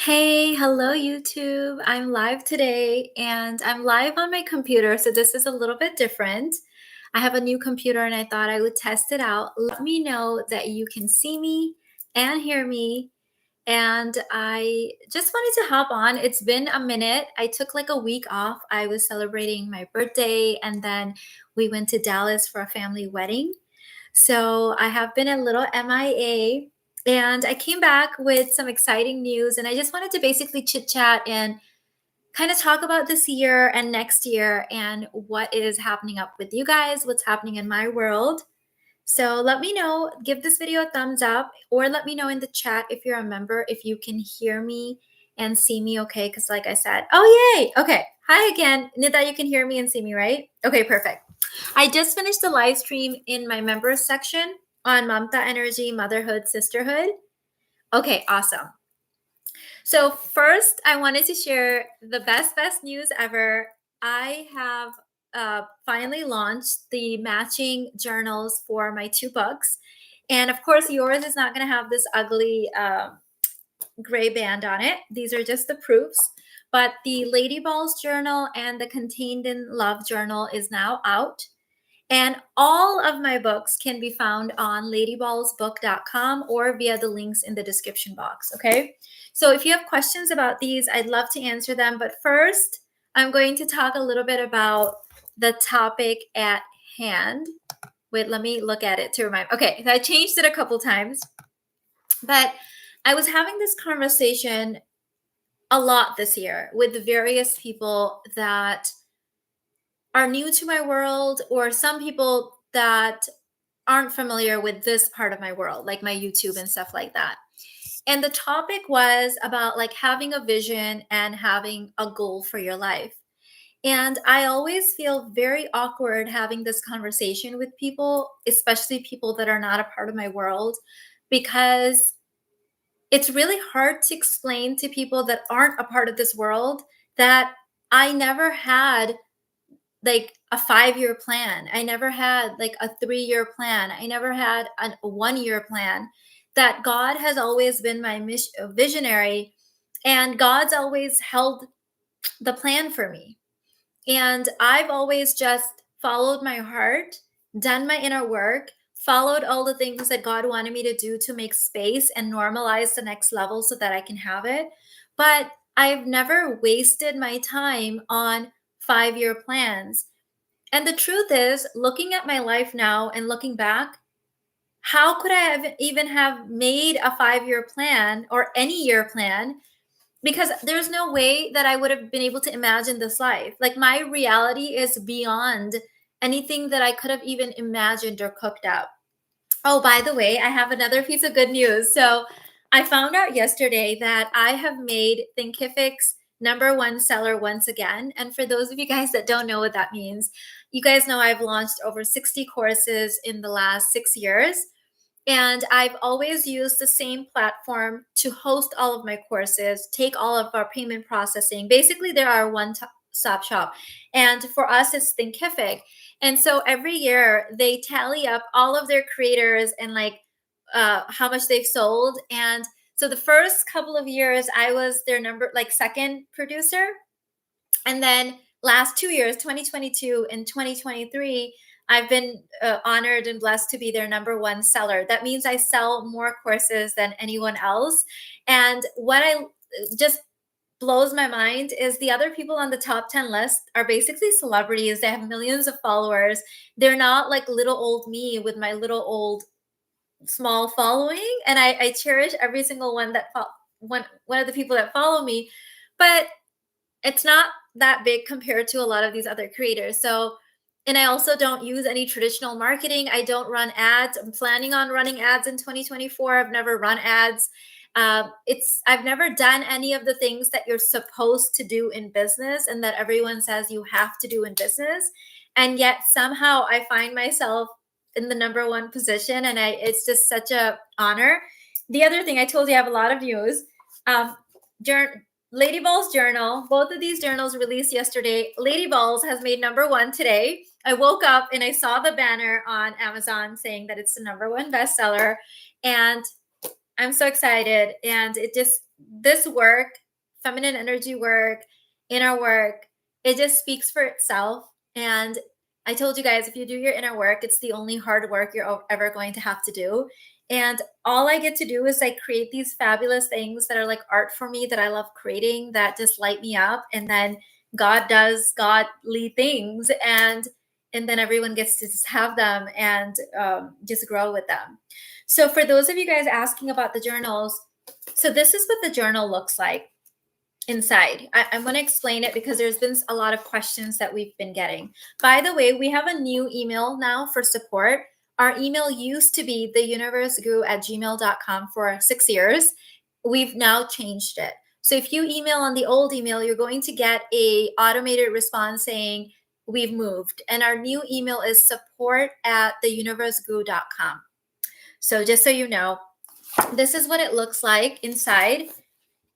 Hey, hello YouTube. I'm live today and I'm live on my computer, so this is a little bit different. I have a new computer and I thought I would test it out. Let me know that you can see me and hear me. And I just wanted to hop on. It's been a minute. I took like a week off. I was celebrating my birthday and then we went to Dallas for a family wedding. So I have been a little MIA and I came back with some exciting news. And I just wanted to basically chit chat and kind of talk about this year and next year and what is happening up with you guys, what's happening in my world. So let me know, give this video a thumbs up, or let me know in the chat if you're a member, if you can hear me and see me okay. Because like I said, oh, yay. Okay. Hi again. Nida, you can hear me and see me, right? Okay, perfect. I just finished the live stream in my members section on Mamta Energy, Motherhood, Sisterhood. Okay, awesome. So first, I wanted to share the best news ever. I have finally launched the matching journals for my 2 books. And of course, yours is not going to have this ugly gray band on it. These are just the proofs. But the Lady Balls journal and the Contained in Love journal is now out. And all of my books can be found on ladyballsbook.com or via the links in the description box, okay? So if you have questions about these, I'd love to answer them. But first, I'm going to talk a little bit about the topic at hand. Wait, let me look at it to remind. Okay, I changed it a couple times. But I was having this conversation a lot this year with various people that are new to my world, or some people that aren't familiar with this part of my world, like my YouTube and stuff like that. And the topic was about like having a vision and having a goal for your life. And I always feel very awkward having this conversation with people, especially people that are not a part of my world, because it's really hard to explain to people that aren't a part of this world that I never had like a 5-year plan. I never had like a 3-year plan. I never had a 1-year plan. That God has always been my visionary, and God's always held the plan for me. And I've always just followed my heart, done my inner work, followed all the things that God wanted me to do to make space and normalize the next level so that I can have it. But I've never wasted my time on 5-year plans. And the truth is, looking at my life now and looking back, how could I have even have made a 5-year plan or any year plan? Because there's no way that I would have been able to imagine this life. Like, my reality is beyond anything that I could have even imagined or cooked up. Oh, by the way, I have another piece of good news. So I found out yesterday that I have made Thinkific's #1 seller once again. And for those of you guys that don't know what that means, you guys know I've launched over 60 courses in the last 6 years. And I've always used the same platform to host all of my courses, take all of our payment processing. Basically, they're our one-stop shop. And for us, it's Thinkific. And so every year they tally up all of their creators and like how much they've sold. And so the first couple of years, I was their second producer. And then last 2 years, 2022 and 2023, I've been honored and blessed to be their #1 seller. That means I sell more courses than anyone else. And what I just blows my mind is the other people on the top 10 list are basically celebrities. They have millions of followers. They're not like little old me with my little old small following. And I cherish every single one that one of the people that follow me. But it's not that big compared to a lot of these other creators. So, and I also don't use any traditional marketing. I don't run ads. I'm planning on running ads in 2024. I've never run ads. I've never done any of the things that you're supposed to do in business and that everyone says you have to do in business. And yet somehow I find myself in the #1 position, and it's just such a honor. The other thing I told you, I have a lot of news. Lady Balls journal, both of these journals released yesterday. Lady Balls has made #1 today. I woke up and I saw the banner on Amazon saying that it's the #1 bestseller. And I'm so excited. And it just this work, feminine energy work, inner work, it just speaks for itself. And I told you guys, if you do your inner work, it's the only hard work you're ever going to have to do. And all I get to do is like create these fabulous things that are like art for me that I love creating, that just light me up. And then God does godly things, and then everyone gets to just have them and just grow with them. So for those of you guys asking about the journals, so this is what the journal looks like inside. I'm going to explain it because there's been a lot of questions that we've been getting. By the way, we have a new email now for support. Our email used to be theuniverseguru@gmail.com for 6 years. We've now changed it. So if you email on the old email, you're going to get a automated response saying we've moved. And our new email is support@theuniverseguru.com. So just so you know, this is what it looks like inside.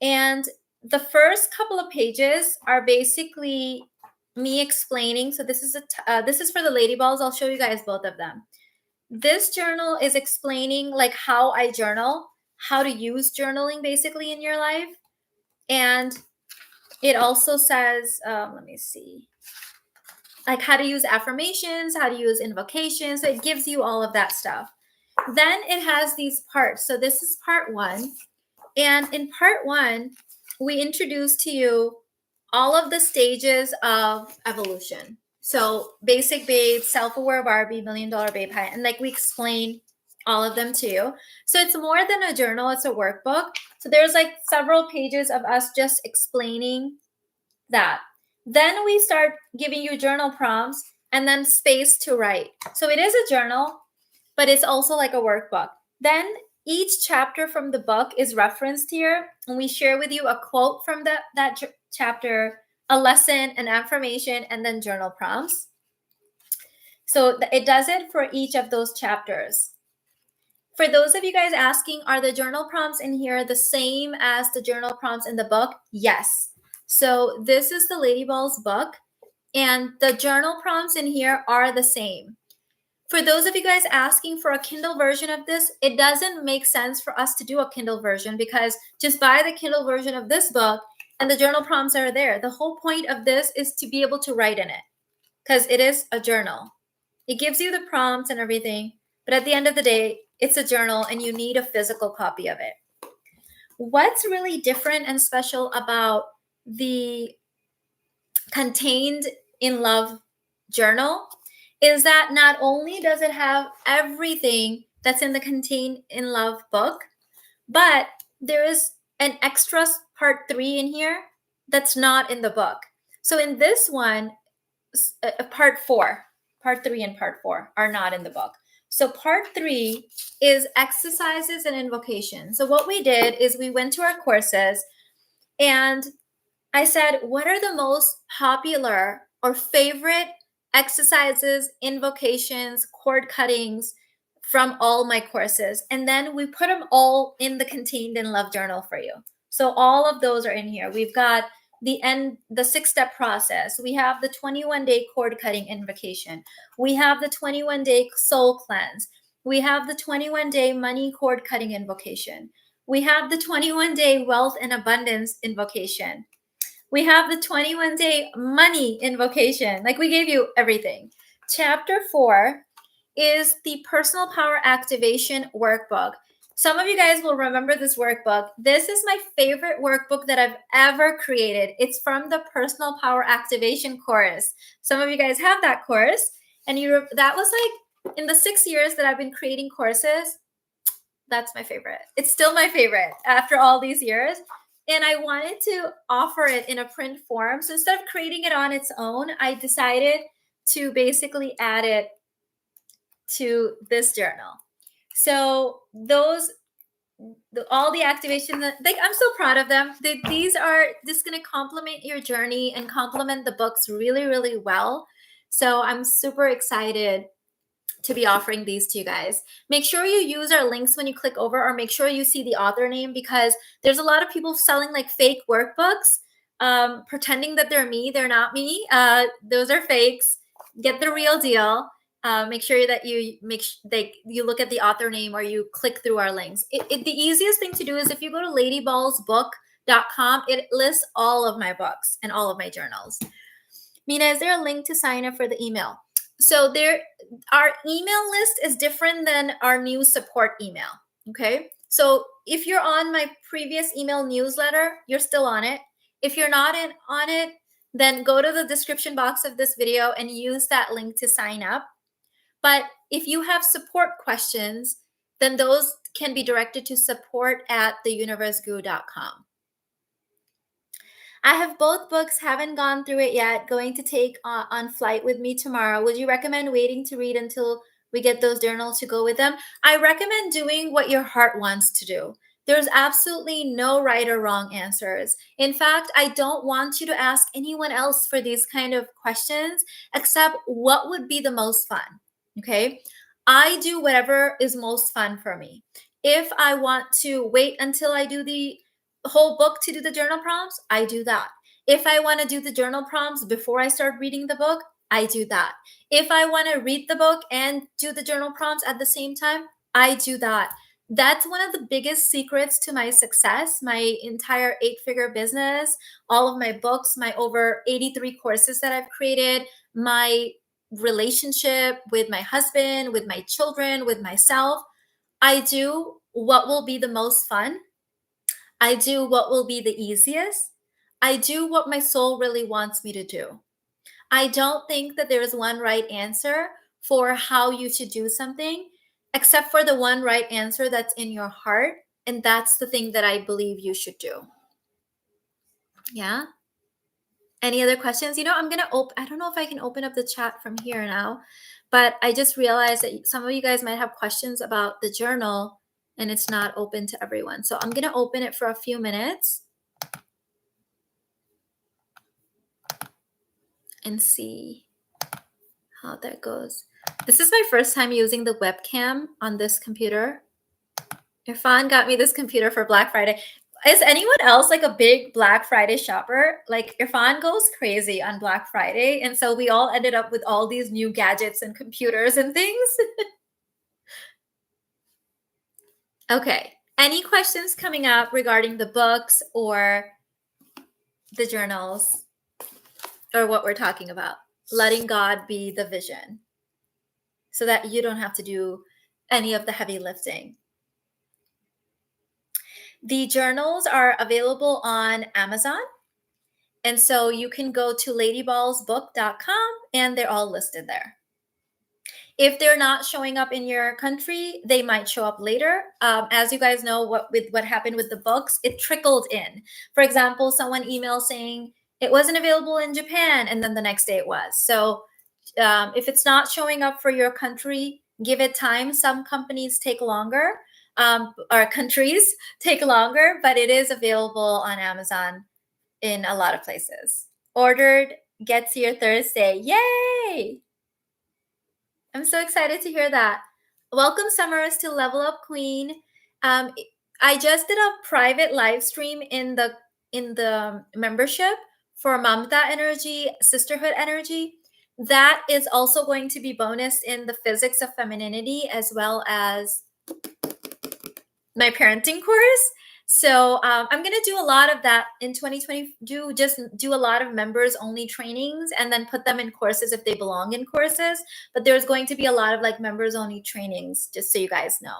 And the first couple of pages are basically me explaining. So this is this is for the lady balls. I'll show you guys both of them. This journal is explaining like how I journal, how to use journaling basically in your life. And it also says, let me see, like how to use affirmations, how to use invocations. So it gives you all of that stuff. Then it has these parts. So this is part 1. And in part 1, we introduce to you all of the stages of evolution. So basic babe, self-aware Barbie, $1 million babe height. And like we explain all of them to you. So it's more than a journal, it's a workbook. So there's like several pages of us just explaining that. Then we start giving you journal prompts and then space to write. So it is a journal, but it's also like a workbook. Then each chapter from the book is referenced here, and we share with you a quote from that chapter, a lesson, an affirmation, and then journal prompts. So it does it for each of those chapters. For those of you guys asking, are the journal prompts in here the same as the journal prompts in the book? Yes. So this is the Lady Balls book, and the journal prompts in here are the same. For those of you guys asking for a Kindle version of this, it doesn't make sense for us to do a Kindle version, because just buy the Kindle version of this book and the journal prompts are there. The whole point of this is to be able to write in it, because it is a journal. It gives you the prompts and everything, but at the end of the day, it's a journal and you need a physical copy of it. What's really different and special about the Contained in Love journal is that not only does it have everything that's in the Contained in Love book, but there is an extra part 3 in here that's not in the book. So in this one, part 3 and part 4 are not in the book. So part 3 is exercises and invocation. So what we did is we went to our courses and I said, what are the most popular or favorite exercises, invocations, cord cuttings from all my courses? And then we put them all in the Contained in Love journal for you. So all of those are in here. We've got the 6-step process. We have the 21-day cord cutting invocation. We have the 21-day soul cleanse. We have the 21-day money cord cutting invocation. We have the 21-day wealth and abundance invocation. We have the 21-day money invocation. Like, we gave you everything. Chapter 4 is the personal power activation workbook. Some of you guys will remember this workbook. This is my favorite workbook that I've ever created. It's from the personal power activation course. Some of you guys have that course. And that was like in the 6 years that I've been creating courses. That's my favorite. It's still my favorite after all these years. And I wanted to offer it in a print form. So instead of creating it on its own, I decided to basically add it to this journal. So all the activations, like, I'm so proud of them. These are just going to complement your journey and complement the books really, really well. So I'm super excited to be offering these to you guys. Make sure you use our links when you click over, or make sure you see the author name, because there's a lot of people selling like fake workbooks, pretending that they're me. They're not me. Those are fakes. Get the real deal. Make sure that you you look at the author name or you click through our links. The easiest thing to do is if you go to Lady Balls book readiness.com. It lists all of my books and all of my journals. Mina, is there a link to sign up for the email? So our email list is different than our new support email. Okay. So if you're on my previous email newsletter, you're still on it. If you're not on it, then go to the description box of this video and use that link to sign up. But if you have support questions, then those can be directed to support@theuniverseguru.com. I have both books, haven't gone through it yet, going to take on flight with me tomorrow. Would you recommend waiting to read until we get those journals to go with them? I recommend doing what your heart wants to do. There's absolutely no right or wrong answers. In fact, I don't want you to ask anyone else for these kind of questions except what would be the most fun. Okay? I do whatever is most fun for me. If I want to wait until I do the whole book to do the journal prompts, I do that. If I want to do the journal prompts before I start reading the book, I do that. If I want to read the book and do the journal prompts at the same time, I do that. That's one of the biggest secrets to my success, my entire 8-figure business, all of my books, my over 83 courses that I've created, my relationship with my husband, with my children, with myself. I do what will be the most fun. I do what will be the easiest. I do what my soul really wants me to do. I don't think that there is one right answer for how you should do something, except for the one right answer that's in your heart. And that's the thing that I believe you should do. Yeah. Any other questions? I'm going to I don't know if I can open up the chat from here now, but I just realized that some of you guys might have questions about the journal and it's not open to everyone. So I'm going to open it for a few minutes and see how that goes. This is my first time using the webcam on this computer. Irfan got me this computer for Black Friday. Is anyone else like a big Black Friday shopper? Like Irfan goes crazy on Black Friday. And so we all ended up with all these new gadgets and computers and things. Okay. Any questions coming up regarding the books or the journals or what we're talking about? Letting God be the vision so that you don't have to do any of the heavy lifting. The journals are available on Amazon. And so you can go to ladyballsbook.com and they're all listed there. If they're not showing up in your country, they might show up later. As you guys know, what happened with the books, it trickled in. For example, someone emailed saying it wasn't available in Japan, and then the next day it was. So if it's not showing up for your country, give it time. Some companies take longer, or countries take longer, but it is available on Amazon in a lot of places. Ordered, gets here Thursday. Yay! I'm so excited to hear that. Welcome, Summers, to Level Up Queen. I just did a private live stream in the membership for Mamta Energy, Sisterhood Energy. That is also going to be bonus in the Physics of Femininity as well as my parenting course. So I'm going to do a lot of that in 2020. Do a lot of members only trainings and then put them in courses if they belong in courses. But there's going to be a lot of like members only trainings, just so you guys know.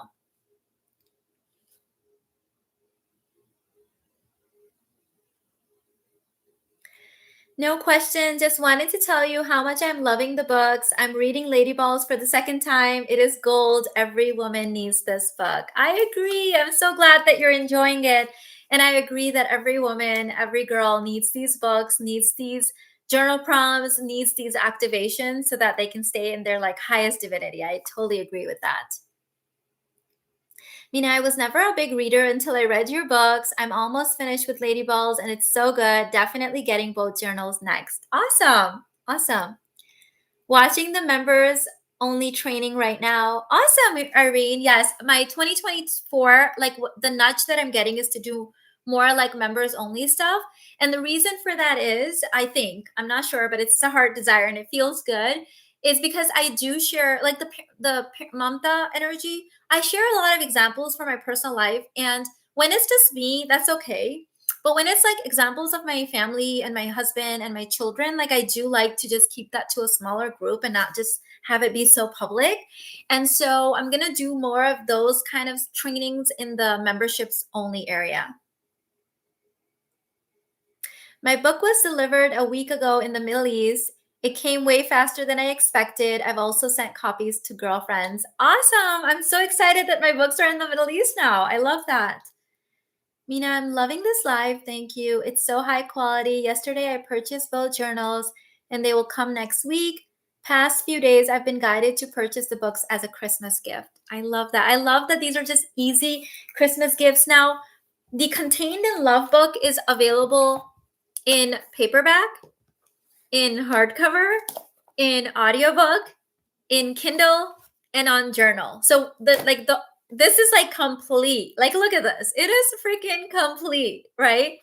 No question. Just wanted to tell you how much I'm loving the books. I'm reading Lady Balls for the second time. It is gold. Every woman needs this book. I agree. I'm so glad that you're enjoying it. And I agree that every woman, every girl needs these books, needs these journal prompts, needs these activations so that they can stay in their like highest divinity. I totally agree with that. Mina, I was never a big reader until I read your books. I'm almost finished with Lady Balls and it's so good. Definitely getting both journals next. Awesome. Awesome. Watching the members only training right now. Awesome, Irene. Yes, my 2024, like the nudge that I'm getting is to do more like members only stuff. And the reason for that is, I think, I'm not sure, but it's a heart desire and it feels good, is because I do share like the Mamta energy. I share a lot of examples from my personal life. And when it's just me, that's okay. But when it's like examples of my family and my husband and my children, like I do like to just keep that to a smaller group and not just have it be so public. And so I'm going to do more of those kind of trainings in the memberships only area. My book was delivered a week ago in the Middle East. It came way faster than I expected. I've also sent copies to girlfriends. Awesome. I'm so excited that my books are in the Middle East now. I love that. Mina, I'm loving this live. Thank you. It's so high quality. Yesterday, I purchased both journals and they will come next week. Past few days, I've been guided to purchase the books as a Christmas gift. I love that. I love that these are just easy Christmas gifts. Now, the Contained in Love book is available in paperback, in hardcover, in audiobook, in Kindle, and on journal. So this is like complete. Like, look at this. It is freaking complete, right?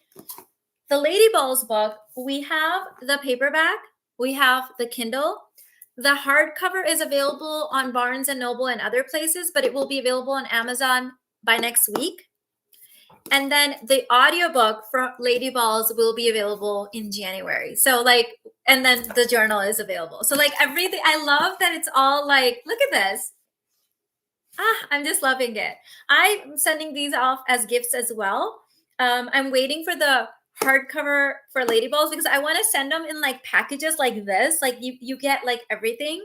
The Lady Balls book, we have the paperback, we have the Kindle. The hardcover is available on Barnes and Noble and other places, but it will be available on Amazon by next week. And then the audiobook for Lady Balls will be available in January. So like, and then the journal is available. So like everything, I love that it's all like, look at this. I'm just loving it. I'm sending these off as gifts as well. I'm waiting for the hardcover for Lady Balls because I want to send them in like packages like this. Like you get like everything.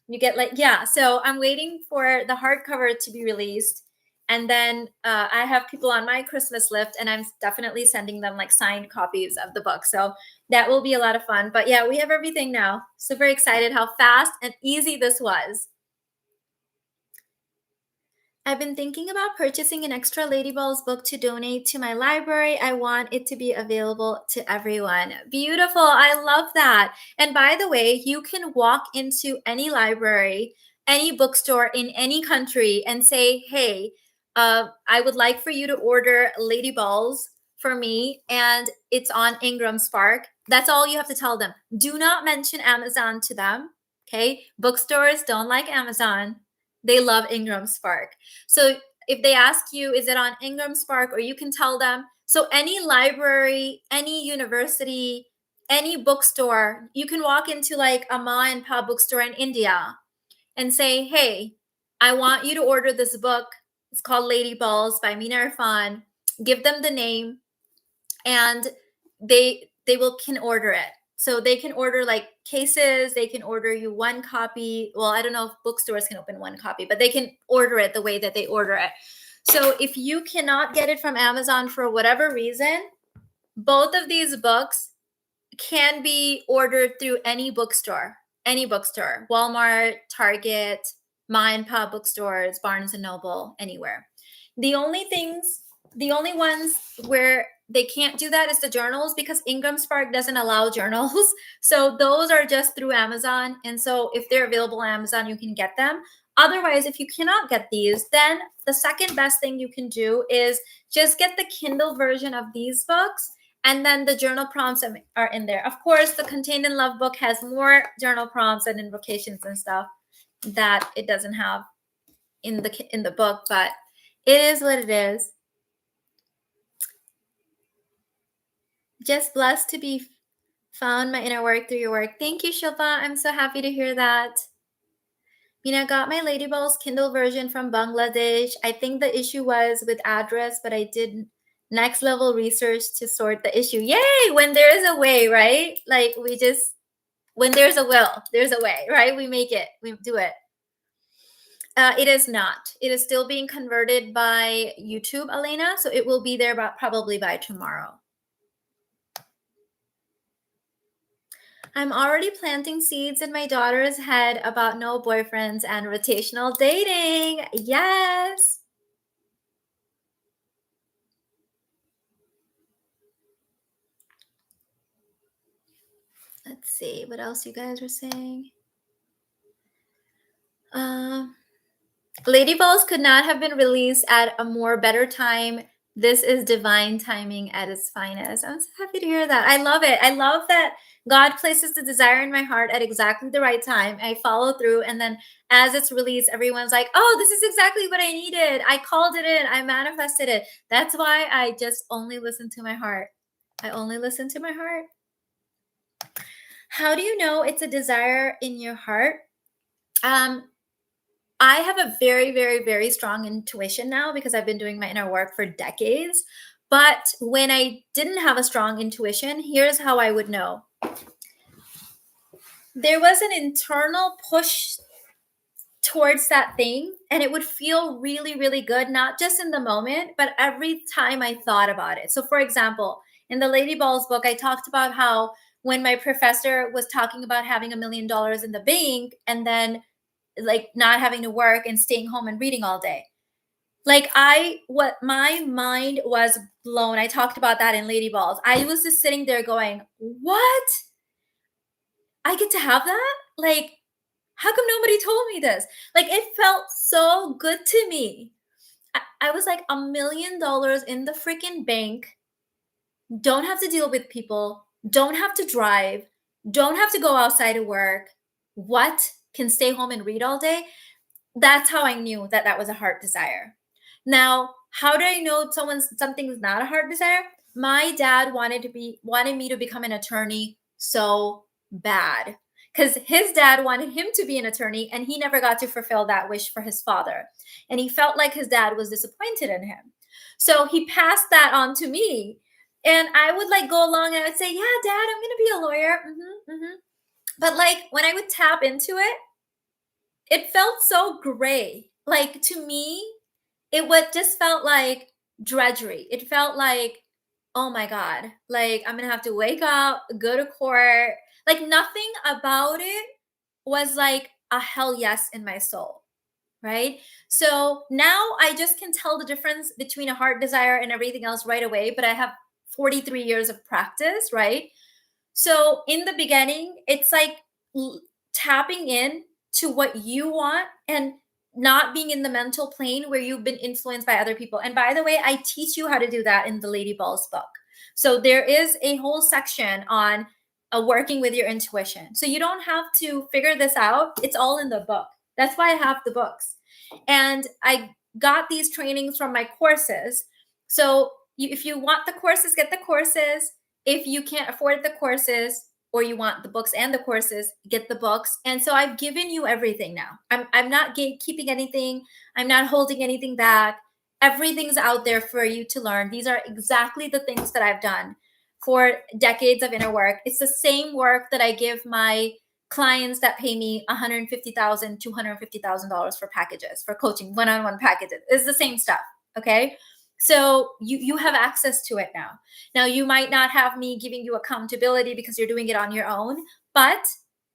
You get like, yeah. So I'm waiting for the hardcover to be released. And then I have people on my Christmas list and I'm definitely sending them like signed copies of the book. So that will be a lot of fun. But yeah, we have everything now. Super excited how fast and easy this was. I've been thinking about purchasing an extra Lady Balls book to donate to my library. I want it to be available to everyone. Beautiful. I love that. And by the way, you can walk into any library, any bookstore in any country and say, hey, I would like for you to order Lady Balls for me. And it's on Ingram Spark. That's all you have to tell them. Do not mention Amazon to them. Okay. Bookstores don't like Amazon. They love Ingram Spark. So if they ask you, is it on Ingram Spark, or you can tell them, so any library, any university, any bookstore, you can walk into like a ma and pa bookstore in India and say, hey, I want you to order this book. It's called Lady Balls by Mina Irfan. Give them the name and they can order it. So they can order like cases, they can order you one copy. Well, I don't know if bookstores can open one copy, but they can order it the way that they order it. So if you cannot get it from Amazon for whatever reason, both of these books can be ordered through any bookstore, Walmart, Target, Ma and Pa bookstores, Barnes and Noble, anywhere. The only ones where they can't do that is the journals, because Ingram Spark doesn't allow journals. So those are just through Amazon. And so if they're available on Amazon, you can get them. Otherwise, if you cannot get these, then the second best thing you can do is just get the Kindle version of these books. And then the journal prompts are in there. Of course, the Contained in Love book has more journal prompts and invocations and stuff that it doesn't have in the book, but it is what it is. Just blessed to be found my inner work through your work. Thank you, Shilpa. I'm so happy to hear that. Mina, got my Lady Balls Kindle version from Bangladesh. I think the issue was with address, but I did next level research to sort the issue. Yay! When there is a way, right? Like when there's a will, there's a way, right? We make it, we do it. It is not. It is still being converted by YouTube, Elena. So it will be there probably by tomorrow. I'm already planting seeds in my daughter's head about no boyfriends and rotational dating. Yes. Let's see what else you guys are saying. Lady Balls could not have been released at a more better time This is divine timing at its finest. I'm so happy to hear that. I love it. I love that God places the desire in my heart at exactly the right time. I follow through, and then as it's released, everyone's like, oh, this is exactly what I needed. I called it in. I manifested it. That's why I just only listen to my heart. I only listen to my heart. How do you know it's a desire in your heart? I have a very, very, very strong intuition now because I've been doing my inner work for decades. But when I didn't have a strong intuition, here's how I would know. There was an internal push towards that thing, and it would feel really, really good, not just in the moment, but every time I thought about it. So, for example, in the Lady Balls book, I talked about how when my professor was talking about having $1 million in the bank and then like not having to work and staying home and reading all day. Like what my mind was blown. I talked about that in Lady Balls. I was just sitting there going, what? I get to have that? Like, how come nobody told me this? Like, it felt so good to me. I was like, $1 million in the freaking bank. Don't have to deal with people. Don't have to drive. Don't have to go outside to work. What? Can stay home and read all day? That's how I knew that that was a heart desire. Now, how do I know something's not a heart desire? My dad wanted me to become an attorney so bad because his dad wanted him to be an attorney and he never got to fulfill that wish for his father. And he felt like his dad was disappointed in him. So he passed that on to me. And I would like go along and I would say, yeah, dad, I'm going to be a lawyer. But like when I would tap into it, it felt so gray. Like to me, it would just felt like drudgery. It felt like, oh my God, like I'm gonna have to wake up, go to court. Like nothing about it was like a hell yes in my soul. Right. So now I just can tell the difference between a heart desire and everything else right away. But I have 43 years of practice. Right. So in the beginning, it's like tapping in to what you want and not being in the mental plane where you've been influenced by other people. And by the way, I teach you how to do that in the Lady Balls book. So there is a whole section on working with your intuition. So you don't have to figure this out. It's all in the book. That's why I have the books. And I got these trainings from my courses. So if you want the courses, get the courses. If you can't afford the courses or you want the books and the courses, get the books. And so I've given you everything now. I'm not keeping anything. I'm not holding anything back. Everything's out there for you to learn. These are exactly the things that I've done for decades of inner work. It's the same work that I give my clients that pay me $150,000, $250,000 for packages, for coaching, one-on-one packages. It's the same stuff. Okay. So you have access to it now. Now you might not have me giving you accountability because you're doing it on your own, but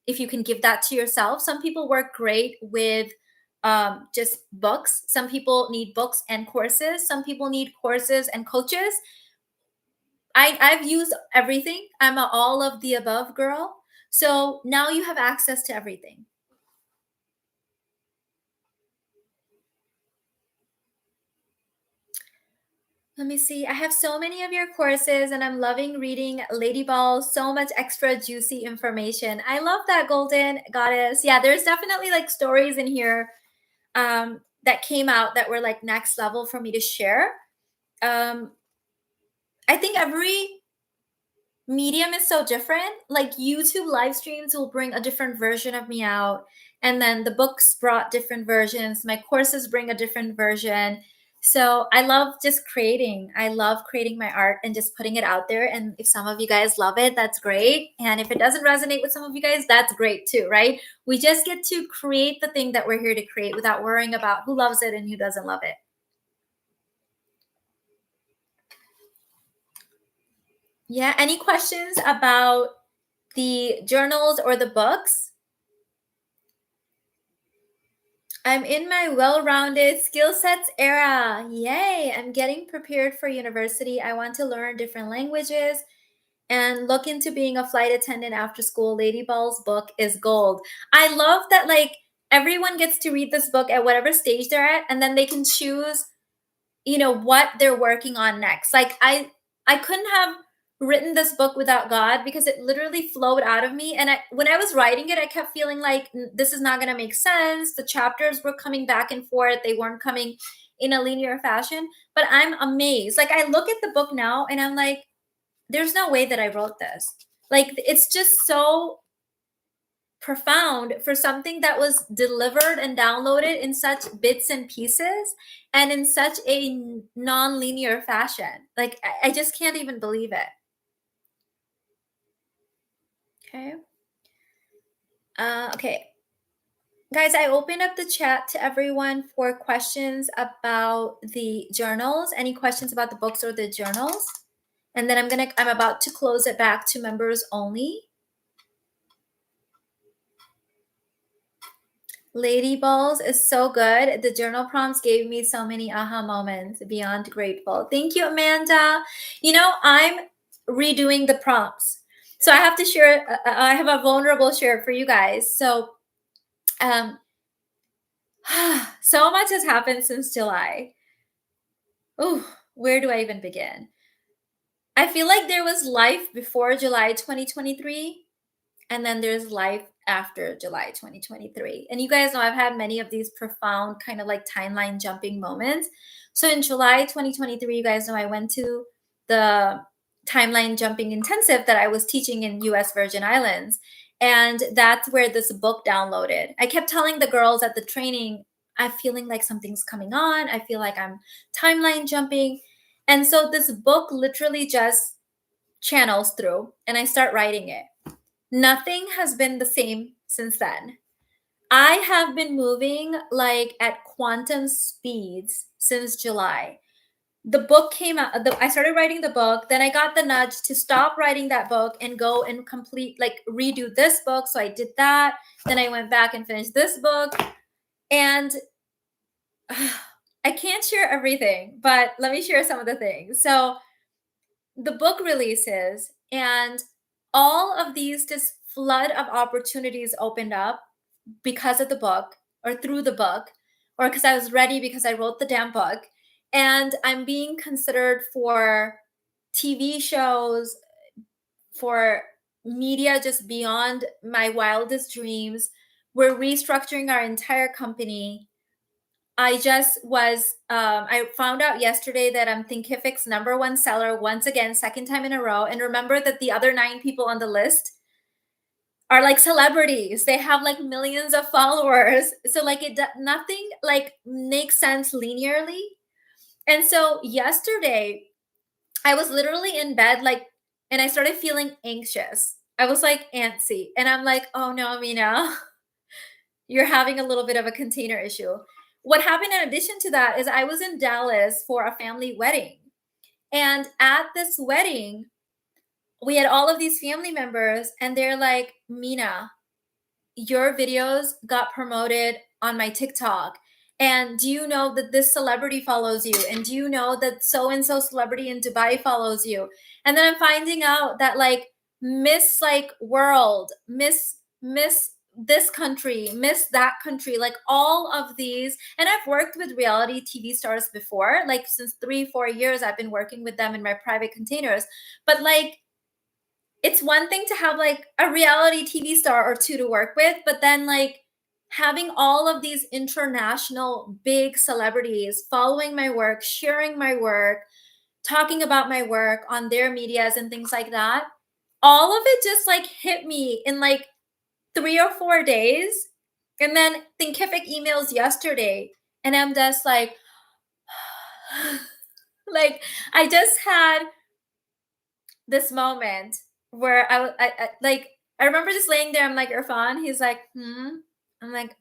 if you can give that to yourself, some people work great with just books. Some people need books and courses. Some people need courses and coaches. I've used everything. I'm an all of the above girl. So now you have access to everything. Let me see. I have so many of your courses and I'm loving reading Lady Ball. So much extra juicy information. I love that, Golden Goddess. Yeah, there's definitely like stories in here that came out that were like next level for me to share. I think every medium is so different. Like YouTube live streams will bring a different version of me out. And then the books brought different versions. My courses bring a different version. So I love just creating. I love creating my art and just putting it out there. And if some of you guys love it, that's great. And if it doesn't resonate with some of you guys, that's great too, right? We just get to create the thing that we're here to create without worrying about who loves it and who doesn't love it. Yeah. Any questions about the journals or the books? I'm in my well-rounded skill sets era. Yay! I'm getting prepared for university. I want to learn different languages and look into being a flight attendant after school. Lady Ball's book is gold. I love that like everyone gets to read this book at whatever stage they're at and then they can choose what they're working on next. Like I couldn't have written this book without God, because it literally flowed out of me. And when I was writing it, I kept feeling like this is not going to make sense. The chapters were coming back and forth. They weren't coming in a linear fashion, but I'm amazed. Like I look at the book now and I'm like, there's no way that I wrote this. Like it's just so profound for something that was delivered and downloaded in such bits and pieces and in such a non-linear fashion. Like I just can't even believe it. Okay. Okay. Guys, I opened up the chat to everyone for questions about the journals. Any questions about the books or the journals? And then I'm about to close it back to members only. Lady Balls is so good. The journal prompts gave me so many aha moments. Beyond grateful. Thank you, Amanda. I'm redoing the prompts. So I have to share, I have a vulnerable share for you guys. So, so much has happened since July. Oh, where do I even begin? I feel like there was life before July 2023. And then there's life after July 2023. And you guys know I've had many of these profound kind of like timeline jumping moments. So in July 2023, you guys know I went to the timeline jumping intensive that I was teaching in US Virgin Islands. And that's where this book downloaded. I kept telling the girls at the training, I'm feeling like something's coming on. I feel like I'm timeline jumping. And so this book literally just channels through and I start writing it. Nothing has been the same since then. I have been moving like at quantum speeds since July. The book came out, I started writing the book, then I got the nudge to stop writing that book and go and redo this book. So I did that. Then I went back and finished this book. And I can't share everything, but let me share some of the things. So the book releases and all of these just flood of opportunities opened up because of the book or through the book or because I was ready because I wrote the damn book. And I'm being considered for TV shows, for media just beyond my wildest dreams. We're restructuring our entire company. I found out yesterday that I'm Thinkific's #1 seller once again, second time in a row. And remember that the other 9 people on the list are like celebrities. They have like millions of followers. So like nothing like makes sense linearly. And so yesterday I was literally in bed and I started feeling anxious. I was like antsy and I'm like, oh no, Mina, you're having a little bit of a container issue. What happened in addition to that is I was in Dallas for a family wedding. And at this wedding, we had all of these family members and they're like, Mina, your videos got promoted on my TikTok. And do you know that this celebrity follows you? And do you know that so-and-so celebrity in Dubai follows you? And then I'm finding out that Miss World, Miss this country, Miss that country, like all of these. And I've worked with reality TV stars before, like since 3-4 years, I've been working with them in my private containers. But it's one thing to have a reality TV star or two to work with, but then having all of these international big celebrities following my work, sharing my work, talking about my work on their medias and things like that, all of it just hit me in 3 or 4 days. And then Thinkific emails yesterday and I'm just I just had this moment where I remember just laying there. I'm like, Irfan, he's like, I'm like,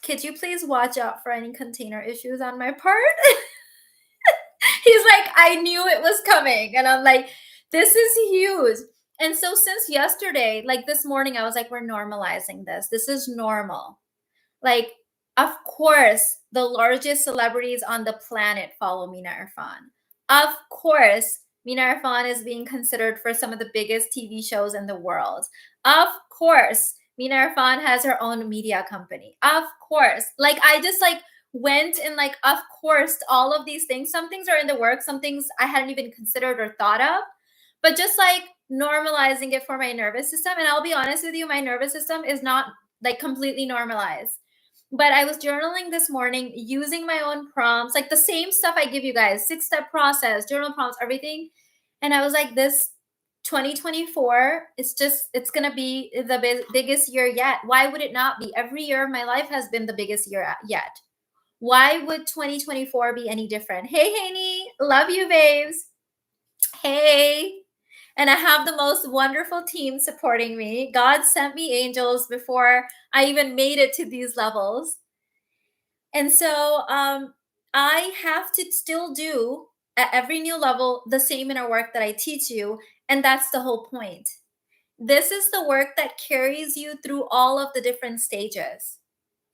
could you please watch out for any container issues on my part? He's like, I knew it was coming. And I'm like, this is huge. And so since yesterday, this morning, I was like, we're normalizing this. This is normal. Of course, the largest celebrities on the planet follow Mina Irfan. Of course, Mina Irfan is being considered for some of the biggest TV shows in the world. Of course, Mina Irfan has her own media company. Of course. I just went and like, of course, all of these things. Some things are in the works, some things I hadn't even considered or thought of, but just like normalizing it for my nervous system. And I'll be honest with you, my nervous system is not like completely normalized. But I was journaling this morning using my own prompts, like the same stuff I give you guys, 6-step process, journal prompts, everything. And I was like, this 2024, it's going to be the biggest year yet. Why would it not be? Every year of my life has been the biggest year yet. Why would 2024 be any different? Hey, Haney, love you, babes. Hey. And I have the most wonderful team supporting me. God sent me angels before I even made it to these levels. And so I have to still do at every new level the same inner work that I teach you. And that's the whole point. This is the work that carries you through all of the different stages.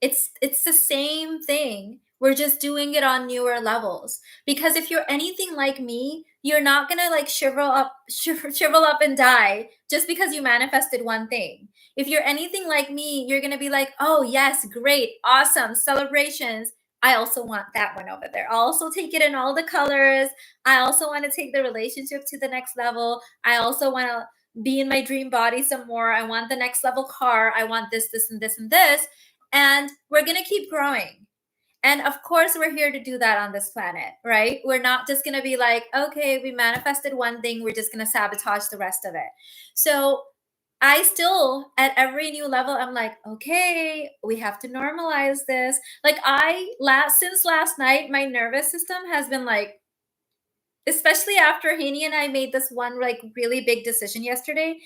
It's the same thing. We're just doing it on newer levels. Because if you're anything like me, you're not gonna like shrivel up and die just because you manifested one thing. If you're anything like me, you're gonna be like, oh yes, great, awesome, celebrations. I also want that one over there. I'll also take it in all the colors. I also want to take the relationship to the next level. I also want to be in my dream body some more. I want the next level car. I want this, this, and this, and this. And we're going to keep growing. And of course, we're here to do that on this planet, right? We're not just going to be like, okay, we manifested one thing, we're just going to sabotage the rest of it. So I still, at every new level, I'm like, okay, we have to normalize this. Like since last night, my nervous system has been like, especially after Haney and I made this one like really big decision yesterday,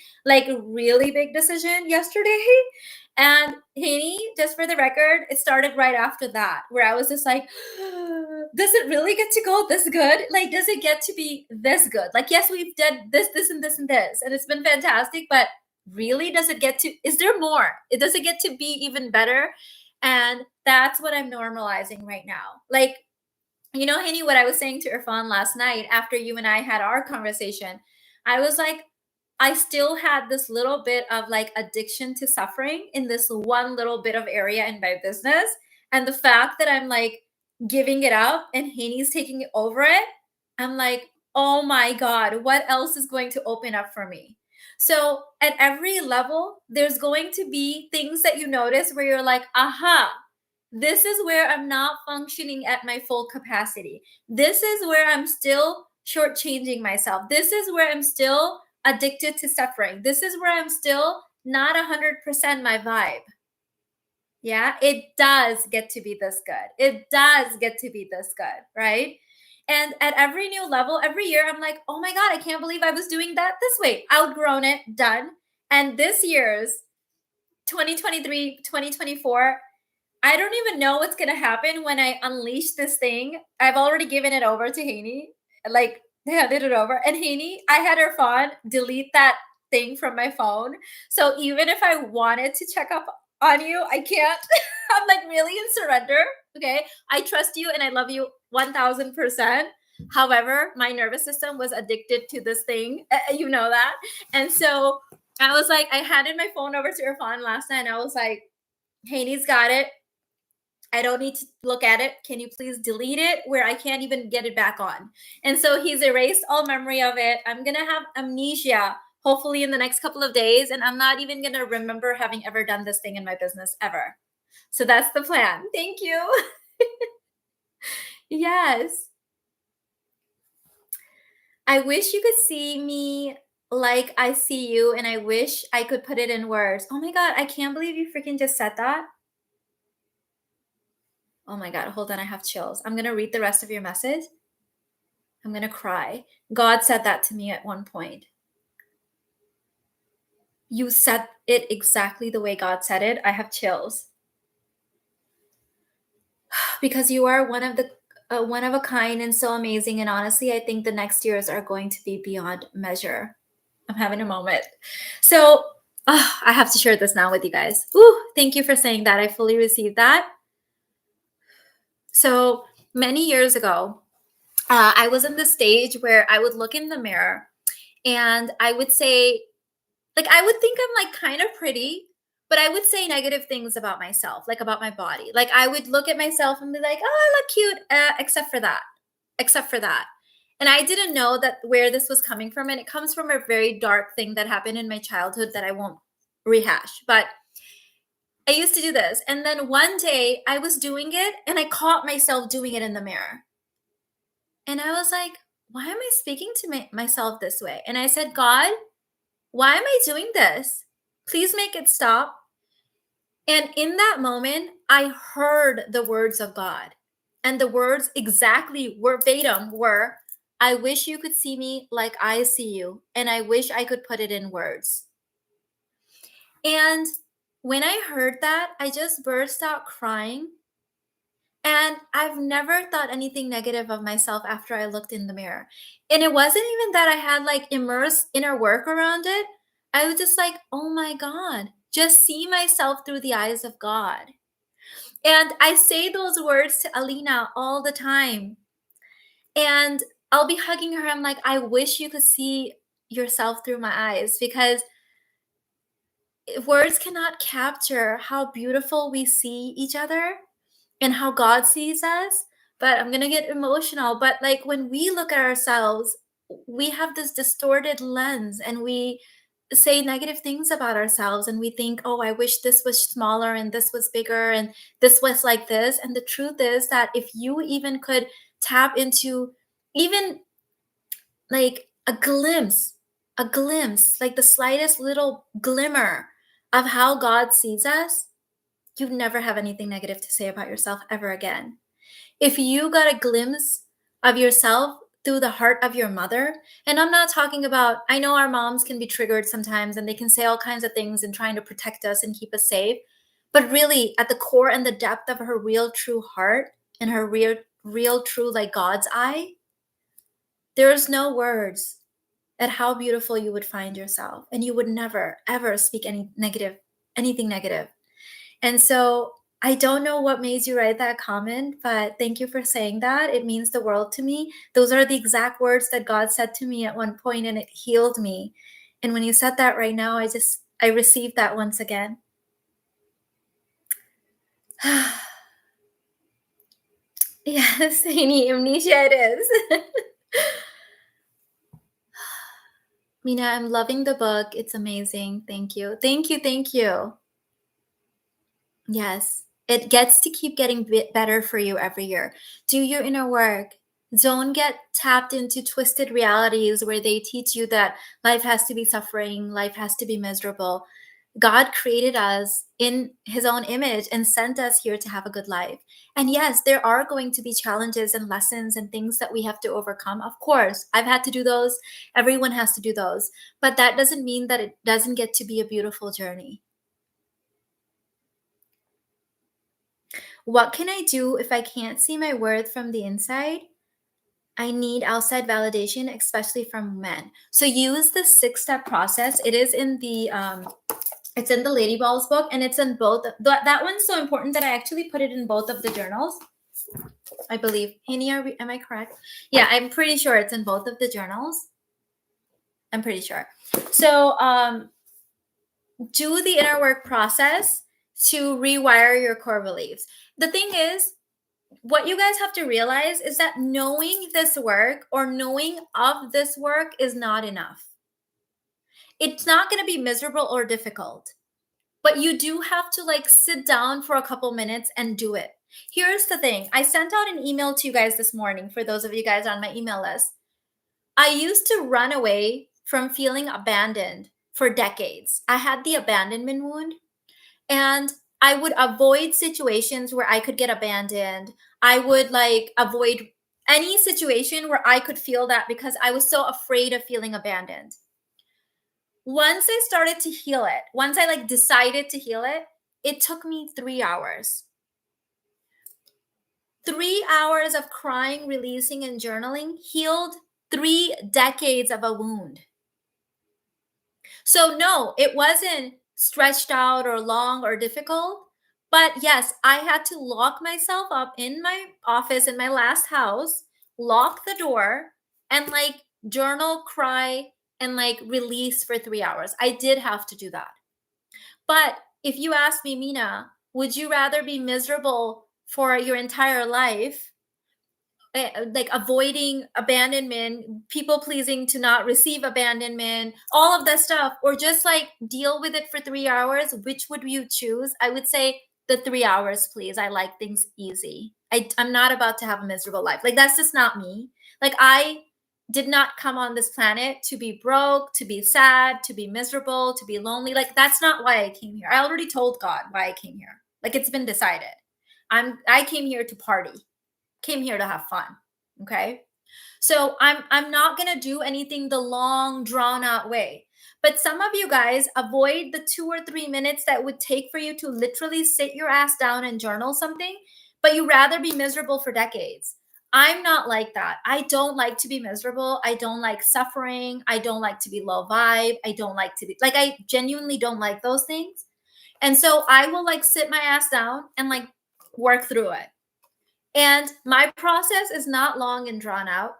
And Haney, just for the record, it started right after that, where I was just like, does it really get to go this good? Like, does it get to be this good? Like, yes, we've done this, this, and this, and this, and it's been fantastic, but really, is there more? Does it get to be even better? And that's what I'm normalizing right now. Like, you know, Haney, what I was saying to Irfan last night after you and I had our conversation, I was like, I still had this little bit of like addiction to suffering in this one little bit of area in my business. And the fact that I'm like giving it up and Haney's taking over it, I'm like, oh my God, what else is going to open up for me? So at every level, there's going to be things that you notice where you're like, aha, this is where I'm not functioning at my full capacity. This is where I'm still shortchanging myself. This is where I'm still addicted to suffering. This is where I'm still not 100% my vibe. Yeah, it does get to be this good. It does get to be this good, right? And at every new level, every year, I'm like, oh my God, I can't believe I was doing that this way. Outgrown it, done. And this year's 2023, 2024, I don't even know what's going to happen when I unleash this thing. I've already given it over to Haney. Like, they handed it over. And Haney, I had her phone delete that thing from my phone. So even if I wanted to check up on you, I can't. I'm like really in surrender. Okay. I trust you and I love you 1000%. However, my nervous system was addicted to this thing. You know that. And so I was like, I handed my phone over to Irfan last night. And I was like, Haney's got it. I don't need to look at it. Can you please delete it where I can't even get it back on? And so he's erased all memory of it. I'm going to have amnesia, hopefully in the next couple of days. And I'm not even going to remember having ever done this thing in my business ever. So that's the plan. Thank you. Yes. I wish you could see me like I see you, and I wish I could put it in words. Oh my God, I can't believe you freaking just said that. Oh my God, hold on, I have chills. I'm going to read the rest of your message. I'm going to cry. God said that to me at one point. You said it exactly the way God said it. I have chills. Because you are one of a kind and so amazing. And honestly, I think the next years are going to be beyond measure. I'm having a moment. So I have to share this now with you guys. Ooh, thank you for saying that. I fully received that. So many years ago, I was in the stage where I would look in the mirror and I would say, like, I would think I'm like kind of pretty, but I would say negative things about myself, like about my body. Like I would look at myself and be like, "Oh, I look cute," except for that, except for that. And I didn't know that where this was coming from, and it comes from a very dark thing that happened in my childhood that I won't rehash. But I used to do this, and then one day I was doing it, and I caught myself doing it in the mirror, and I was like, "Why am I speaking to myself this way?" And I said, "God, why am I doing this? Please make it stop." And in that moment, I heard the words of God. And the words exactly verbatim were, "I wish you could see me like I see you. And I wish I could put it in words." And when I heard that, I just burst out crying. And I've never thought anything negative of myself after I looked in the mirror. And it wasn't even that I had like immersed inner work around it. I was just like, oh my God, just see myself through the eyes of God. And I say those words to Alina all the time. And I'll be hugging her. I'm like, I wish you could see yourself through my eyes, because words cannot capture how beautiful we see each other and how God sees us. But I'm going to get emotional. But like when we look at ourselves, we have this distorted lens and we say negative things about ourselves and we think, oh, I wish this was smaller and this was bigger and this was like this. And the truth is that if you even could tap into even like a glimpse, like the slightest little glimmer of how God sees us, you never have anything negative to say about yourself ever again. If you got a glimpse of yourself through the heart of your mother, and I'm not talking about, I know our moms can be triggered sometimes and they can say all kinds of things and trying to protect us and keep us safe. But really, at the core and the depth of her real, true heart and her real, true, like God's eye, there's no words at how beautiful you would find yourself. And you would never, ever speak anything negative. And so I don't know what made you write that comment, but thank you for saying that. It means the world to me. Those are the exact words that God said to me at one point, and it healed me. And when you said that right now, I received that once again. Yes, any amnesia it is. Mina, I'm loving the book. It's amazing. Thank you. Thank you. Thank you. Yes, it gets to keep getting better for you every year. Do your inner work. Don't get tapped into twisted realities where they teach you that life has to be suffering, life has to be miserable. God created us in his own image and sent us here to have a good life. And yes, there are going to be challenges and lessons and things that we have to overcome. Of course, I've had to do those. Everyone has to do those. But that doesn't mean that it doesn't get to be a beautiful journey. What can I do if I can't see my worth from the inside? I need outside validation, especially from men. So use the 6-step process. It is in the it's in the Lady Balls book, and it's in both. That one's so important that I actually put it in both of the journals, I believe. Haney, am I correct? Yeah, I'm pretty sure it's in both of the journals. I'm pretty sure. So do the inner work process to rewire your core beliefs. The thing is, what you guys have to realize is that knowing this work or knowing of this work is not enough. It's not going to be miserable or difficult, but you do have to like sit down for a couple minutes and do it. Here's the thing. I sent out an email to you guys this morning for those of you guys on my email list. I used to run away from feeling abandoned for decades. I had the abandonment wound, and I would avoid situations where I could get abandoned. I would like avoid any situation where I could feel that because I was so afraid of feeling abandoned. Once I started to heal it, once I like decided to heal it, it took me 3 hours. 3 hours of crying, releasing, and journaling healed 3 decades of a wound. So no, it wasn't stretched out or long or difficult. But yes, I had to lock myself up in my office in my last house, lock the door, and like journal, cry, and like release for 3 hours. I did have to do that. But if you ask me, Mina, would you rather be miserable for your entire life, like avoiding abandonment, people pleasing to not receive abandonment, all of that stuff, or just like deal with it for 3 hours, which would you choose? I would say the 3 hours, please. I like things easy. I'm not about to have a miserable life. Like, that's just not me. Like, I did not come on this planet to be broke, to be sad, to be miserable, to be lonely. Like, that's not why I came here. I already told God why I came here. Like, it's been decided. I came here to party, came here to have fun. Okay. So I'm not going to do anything the long drawn out way. But some of you guys avoid the 2 or 3 minutes that would take for you to literally sit your ass down and journal something, but you rather be miserable for decades. I'm not like that. I don't like to be miserable. I don't like suffering. I don't like to be low vibe. I don't like to be like, I genuinely don't like those things. And so I will like sit my ass down and like work through it. And my process is not long and drawn out.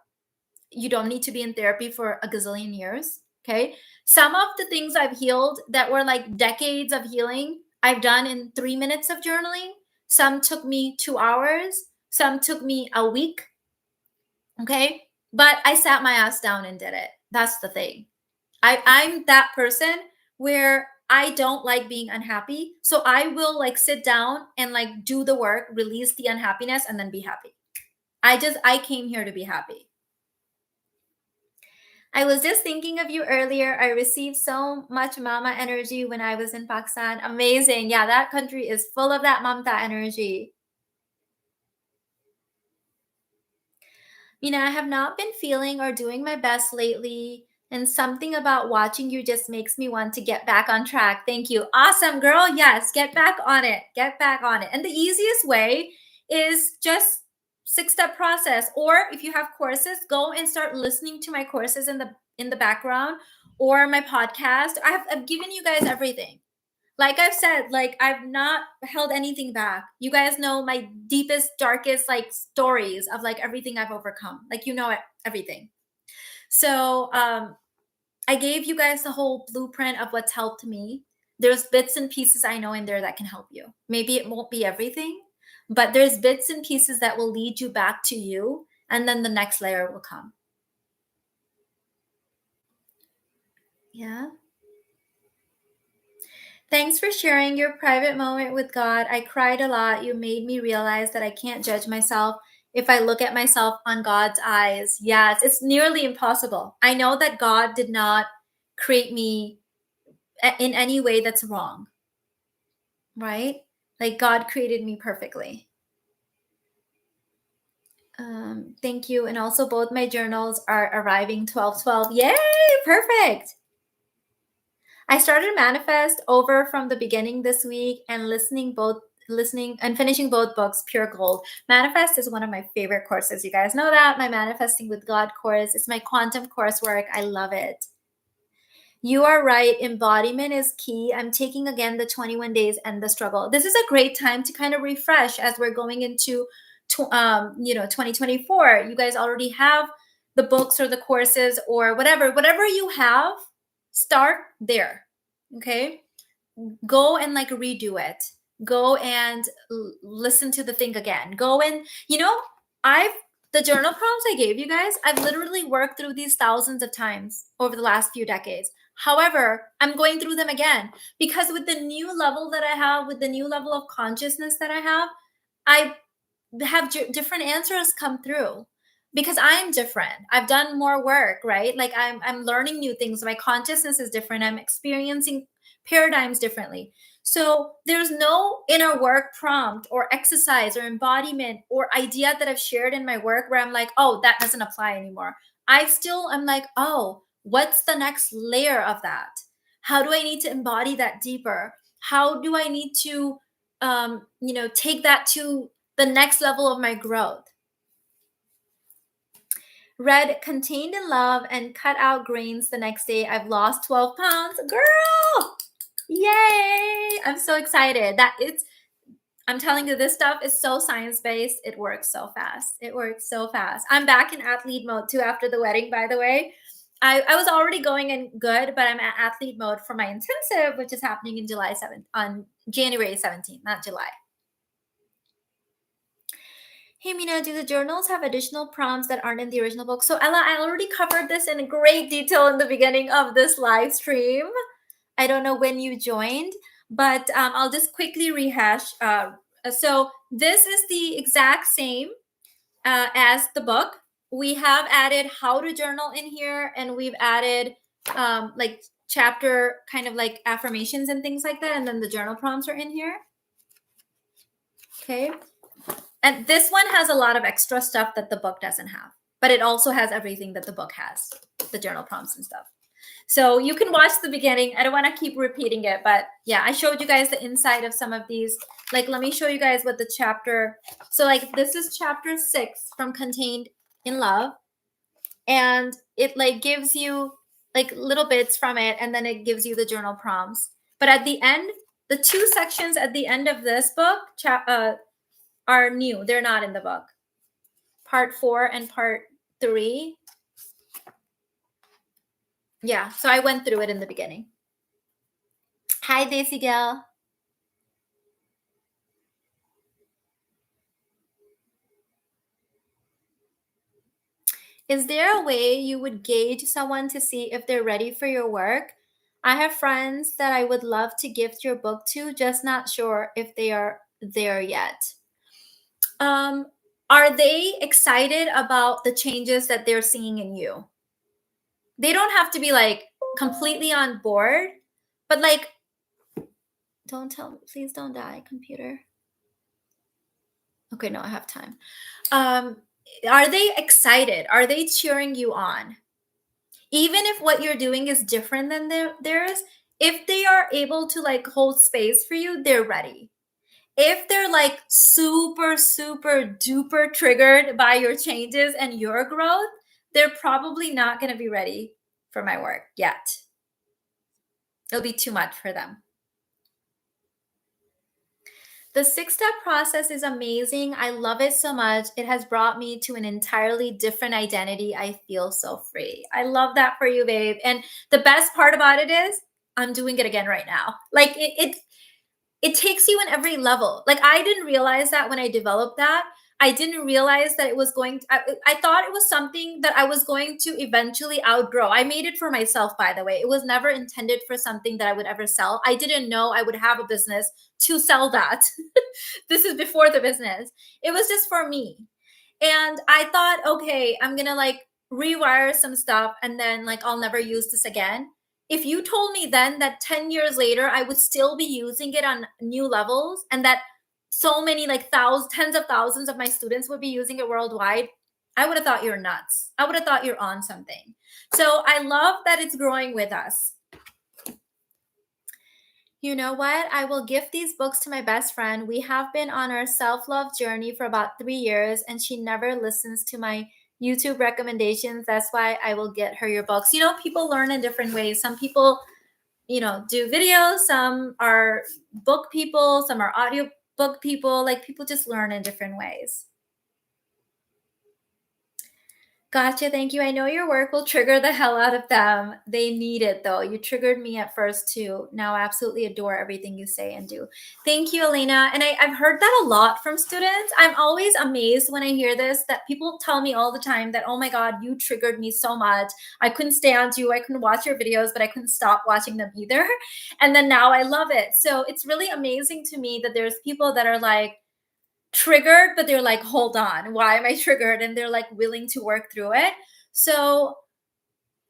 You don't need to be in therapy for a gazillion years. Okay. Some of the things I've healed that were like decades of healing, I've done in 3 minutes of journaling. Some took me 2 hours. Some took me a week. Okay. But I sat my ass down and did it. That's the thing. I'm that person where I don't like being unhappy. So I will like sit down and like do the work, release the unhappiness, and then be happy. I came here to be happy. I was just thinking of you earlier. I received so much mama energy when I was in Pakistan. Amazing. Yeah, that country is full of that mamta energy. I have not been feeling or doing my best lately, and something about watching you just makes me want to get back on track. Thank you. Awesome, girl. Yes, get back on it. Get back on it. And the easiest way is just 6-step process. Or if you have courses, go and start listening to my courses in the background, or my podcast. I've given you guys everything. Like I've said, like I've not held anything back. You guys know my deepest, darkest like stories of like everything I've overcome. Like, everything. So I gave you guys the whole blueprint of what's helped me. There's bits and pieces I know in there that can help you. Maybe it won't be everything, but there's bits and pieces that will lead you back to you, and then the next layer will come. Yeah. Thanks for sharing your private moment with God. I cried a lot. You made me realize that I can't judge myself if I look at myself on God's eyes. Yes, it's nearly impossible. I know that God did not create me in any way that's wrong, right? Like God created me perfectly. Thank you. And also, both my journals are arriving 12/12. Yay, perfect. I started Manifest over from the beginning this week and listening and finishing both books, pure gold. Manifest is one of my favorite courses. You guys know that. My Manifesting with God course. It's my quantum coursework. I love it. You are right. Embodiment is key. I'm taking again the 21 days and the struggle. This is a great time to kind of refresh as we're going into 2024. You guys already have the books or the courses or whatever you have, start there. Okay. Go and like redo it. Go and listen to the thing again. Go and, the journal prompts I gave you guys, I've literally worked through these thousands of times over the last few decades. However, I'm going through them again because with the new level that I have, with the new level of consciousness that I have different answers come through because I'm different. I've done more work, right? Like I'm learning new things. My consciousness is different. I'm experiencing paradigms differently. So there's no inner work prompt or exercise or embodiment or idea that I've shared in my work where I'm like, oh, that doesn't apply anymore. I'm like, oh, what's the next layer of that? How do I need to embody that deeper? How do I need to, take that to the next level of my growth? Read Contained in Love and cut out grains the next day. I've lost 12 pounds. Girl! Yay! I'm so excited. I'm telling you, this stuff is so science-based. It works so fast. It works so fast. I'm back in athlete mode too after the wedding, by the way. I was already going in good, but I'm at athlete mode for my intensive, which is happening in July 7th, on January 17th, not July. Hey Mina, do the journals have additional prompts that aren't in the original book? So Ella, I already covered this in great detail in the beginning of this live stream. I don't know when you joined, but I'll just quickly rehash. So this is the exact same as the book. We have added how to journal in here, and we've added like chapter kind of like affirmations and things like that, and then the journal prompts are in here. Okay. And this one has a lot of extra stuff that the book doesn't have, but it also has everything that the book has, the journal prompts and stuff. So you can watch the beginning. I don't want to keep repeating it, but yeah, I showed you guys the inside of some of these. Like, let me show you guys what the chapter. So like, this is chapter 6 from Contained in Love. And it like gives you like little bits from it. And then it gives you the journal prompts. But at the end, the 2 sections at the end of this book are new. They're not in the book. Part 4 and part 3. Yeah, so I went through it in the beginning. Hi, Daisy Gal. Is there a way you would gauge someone to see if they're ready for your work? I have friends that I would love to gift your book to, just not sure if they are there yet. Are they excited about the changes that they're seeing in you? They don't have to be like completely on board, but like, don't tell me, please don't die, computer. Okay, no, I have time. Are they excited? Are they cheering you on? Even if what you're doing is different than theirs, if they are able to like hold space for you, they're ready. If they're like super, super duper triggered by your changes and your growth, they're probably not going to be ready for my work yet. It'll be too much for them. The 6-step process is amazing. I love it so much. It has brought me to an entirely different identity. I feel so free. I love that for you, babe. And the best part about it is I'm doing it again right now. Like it takes you in every level. Like I didn't realize that when I developed that. I didn't realize that it was going to, I thought it was something that I was going to eventually outgrow. I made it for myself, by the way. It was never intended for something that I would ever sell. I didn't know I would have a business to sell that. This is before the business. It was just for me. And I thought, okay, I'm going to like rewire some stuff and then like I'll never use this again. If you told me then that 10 years later I would still be using it on new levels and that so many like tens of thousands of my students would be using it worldwide, I would have thought you're nuts. I would have thought you're on something. So I love that it's growing with us. You know what? I will gift these books to my best friend. We have been on our self-love journey for about 3 years and she never listens to my YouTube recommendations. That's why I will get her your books. You know, people learn in different ways. Some people, you know, do videos, some are book people, some are audio book people. Like people just learn in different ways. Gotcha. Thank you. I know your work will trigger the hell out of them. They need it though. You triggered me at first too. Now I absolutely adore everything you say and do. Thank you, Elena. And I've heard that a lot from students. I'm always amazed when I hear this, that people tell me all the time that, oh my God, you triggered me so much. I couldn't stand you. I couldn't watch your videos, but I couldn't stop watching them either. And then now I love it. So it's really amazing to me that there's people that are like, triggered, but they're like, hold on, why am I triggered? And they're like willing to work through it. So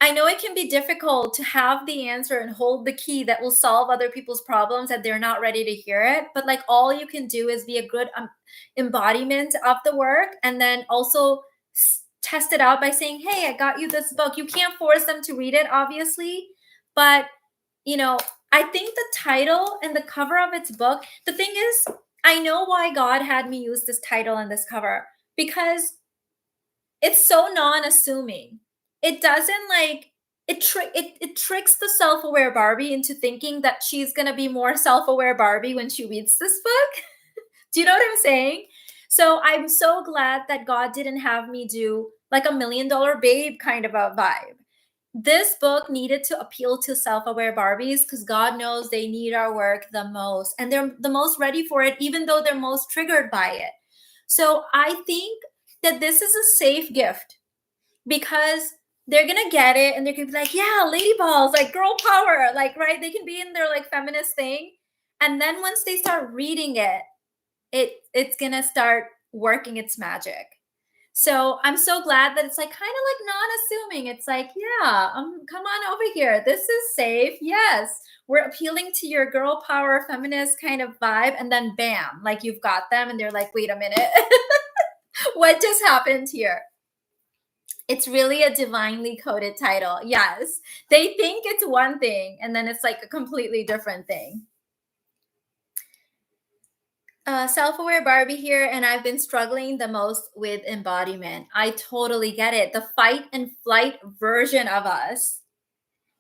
I know it can be difficult to have the answer and hold the key that will solve other people's problems and they're not ready to hear it. But like all you can do is be a good embodiment of the work and then also test it out by saying, hey, I got you this book. You can't force them to read it, obviously, but you know, I think the title and the cover of its book, the thing is, I know why God had me use this title and this cover because it's so non-assuming. It doesn't like it tricks the self-aware Barbie into thinking that she's going to be more self-aware Barbie when she reads this book. Do you know what I'm saying? So I'm so glad that God didn't have me do like $1 million babe kind of a vibe. this book needed to appeal to self-aware Barbies because God knows they need our work the most. And they're the most ready for it, even though they're most triggered by it. So I think that this is a safe gift because they're gonna get it and they're gonna be like, yeah, lady balls, like girl power, like, right? They can be in their like feminist thing. And then once they start reading it, it's gonna start working its magic. So I'm so glad that it's like kind of like non-assuming. It's like, yeah, come on over here. This is safe. Yes, we're appealing to your girl power feminist kind of vibe. And then bam, like you've got them and they're like, wait a minute. What just happened here? It's really a divinely coded title. Yes, they think it's one thing and then it's like a completely different thing. Self-aware Barbie here, and I've been struggling the most with embodiment. I totally get it. The fight and flight version of us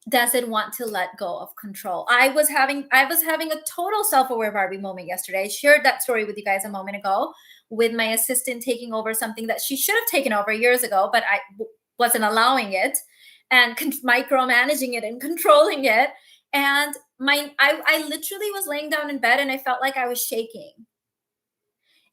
doesn't want to let go of control. I was having a total self-aware Barbie moment yesterday. I shared that story with you guys a moment ago with my assistant taking over something that she should have taken over years ago, but I wasn't allowing it and micromanaging it and controlling it. And I literally was laying down in bed and I felt like I was shaking.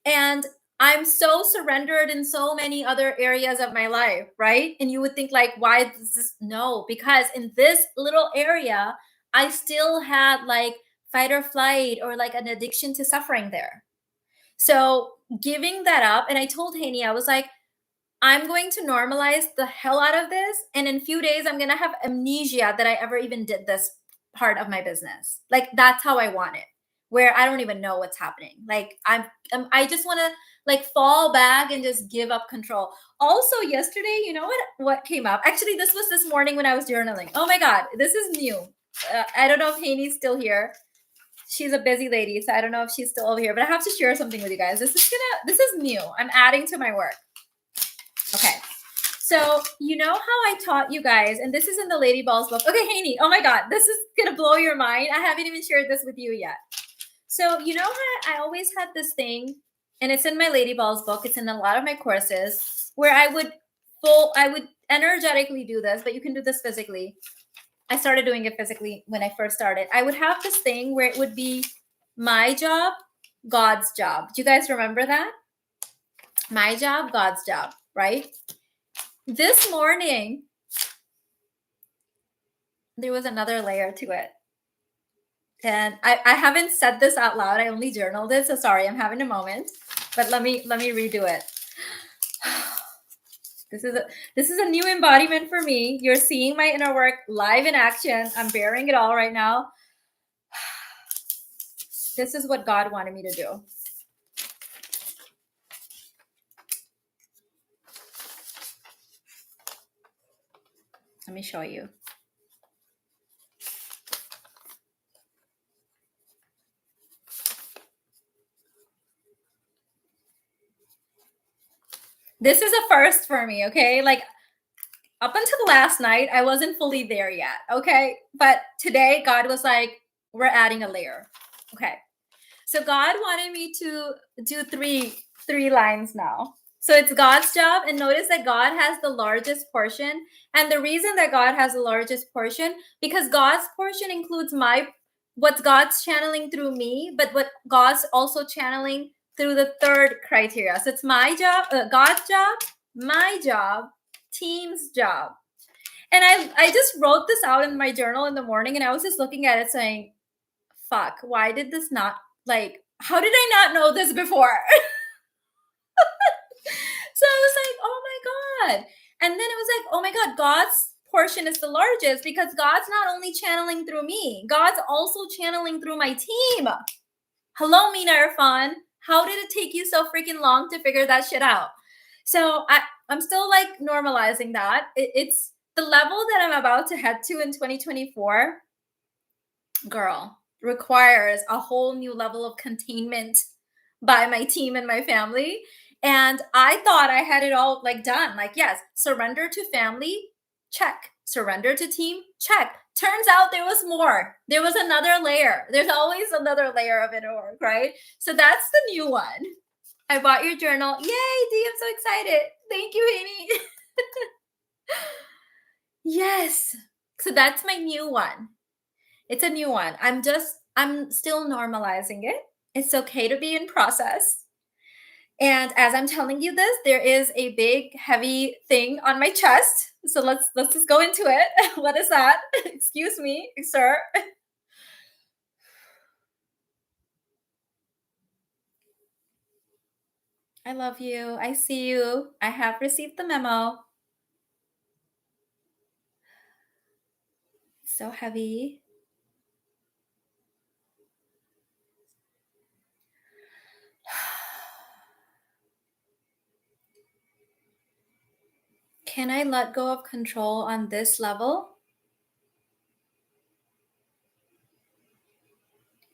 And I'm so surrendered in so many other areas of my life, right? And you would think like, why does this? No, because in this little area, I still had like fight or flight or like an addiction to suffering there. So giving that up, and I told Haney, I was like, I'm going to normalize the hell out of this. And in a few days, I'm going to have amnesia that I ever even did this part of my business. Like, that's how I want it, where I don't even know what's happening. Like, I just want to like fall back and just give up control. Also, yesterday, you know what came up? Actually, this was this morning when I was journaling. Oh my God, this is new. I don't know if Haney's still here. She's a busy lady, so I don't know if she's still over here, but I have to share something with you guys. This is new. I'm adding to my work. Okay. So you know how I taught you guys, and this is in the Lady Balls book. Okay, Haney, oh my God, this is gonna blow your mind. I haven't even shared this with you yet. So you know how I always had this thing, and it's in my Lady Balls book, it's in a lot of my courses, where I would energetically do this, but you can do this physically. I started doing it physically when I first started. I would have this thing where it would be my job, God's job. Do you guys remember that? My job, God's job, right? This morning, there was another layer to it. And I haven't said this out loud. I only journaled it. So sorry, I'm having a moment. But let me redo it. This is a new embodiment for me. You're seeing my inner work live in action. I'm bearing it all right now. This is what God wanted me to do. Let me show you. This is a first for me, okay? Like up until last night, I wasn't fully there yet, okay? But today, God was like, we're adding a layer, okay? So God wanted me to do three lines now. So it's God's job, and notice that God has the largest portion. And the reason that God has the largest portion, because God's portion includes what God's channeling through me, but what God's also channeling through the third criteria. So it's my job, God's job, my job, team's job. And I just wrote this out in my journal in the morning, and I was just looking at it saying, fuck, why did this not, like, how did I not know this before? So I was like, oh my God. And then it was like, oh my God, God's portion is the largest because God's not only channeling through me, God's also channeling through my team. Hello, Mina Irfan. How did it take you so freaking long to figure that shit out? So I'm still like normalizing that. It's the level that I'm about to head to in 2024. Girl, requires a whole new level of containment by my team and my family. And I thought I had it all like done. Like, yes, surrender to family, check. Surrender to team, check. Turns out there was more. There was another layer. There's always another layer of inner work, right? So that's the new one. I bought your journal. Yay, Dee, I'm so excited. Thank you, Haney. Yes. So that's my new one. It's a new one. I'm still normalizing it. It's okay to be in process. And as I'm telling you this, there is a big heavy thing on my chest. So let's just go into it. What is that? Excuse me, sir. I love you. I see you. I have received the memo. So heavy. Can I let go of control on this level?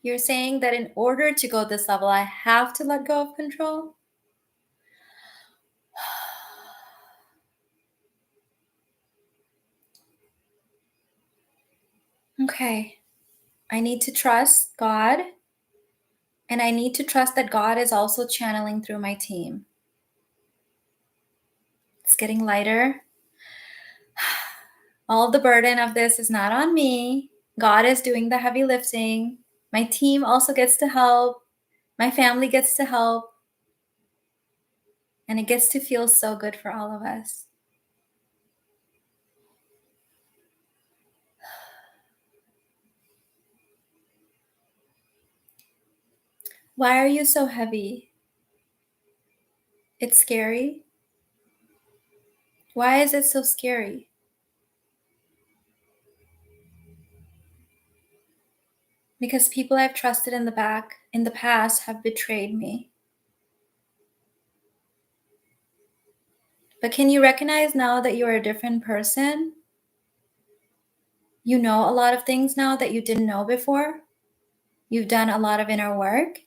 You're saying that in order to go this level, I have to let go of control? Okay. I need to trust God, and I need to trust that God is also channeling through my team. It's getting lighter. All the burden of this is not on me. God is doing the heavy lifting. My team also gets to help. My family gets to help. And it gets to feel so good for all of us. Why are you so heavy? It's scary. Why is it so scary? Because people I've trusted in the past have betrayed me. But can you recognize now that you're a different person? You know a lot of things now that you didn't know before. You've done a lot of inner work,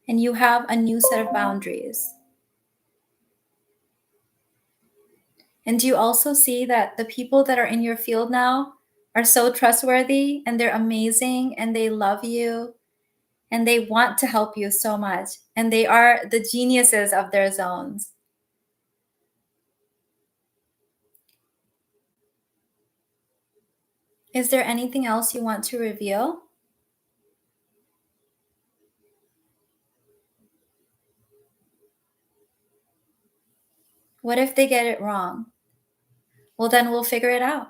and you have a new set of boundaries. And do you also see that the people that are in your field now are so trustworthy and they're amazing and they love you and they want to help you so much and they are the geniuses of their zones? Is there anything else you want to reveal? What if they get it wrong? Well, then we'll figure it out.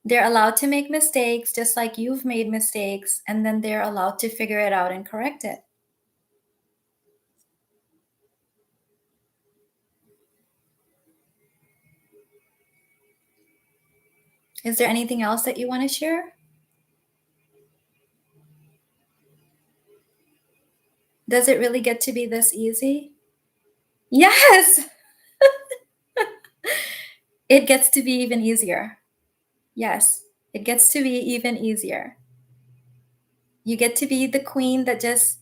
They're allowed to make mistakes just like you've made mistakes, and then they're allowed to figure it out and correct it. Is there anything else that you want to share? Does it really get to be this easy? Yes! It gets to be even easier. Yes, it gets to be even easier. You get to be the queen that just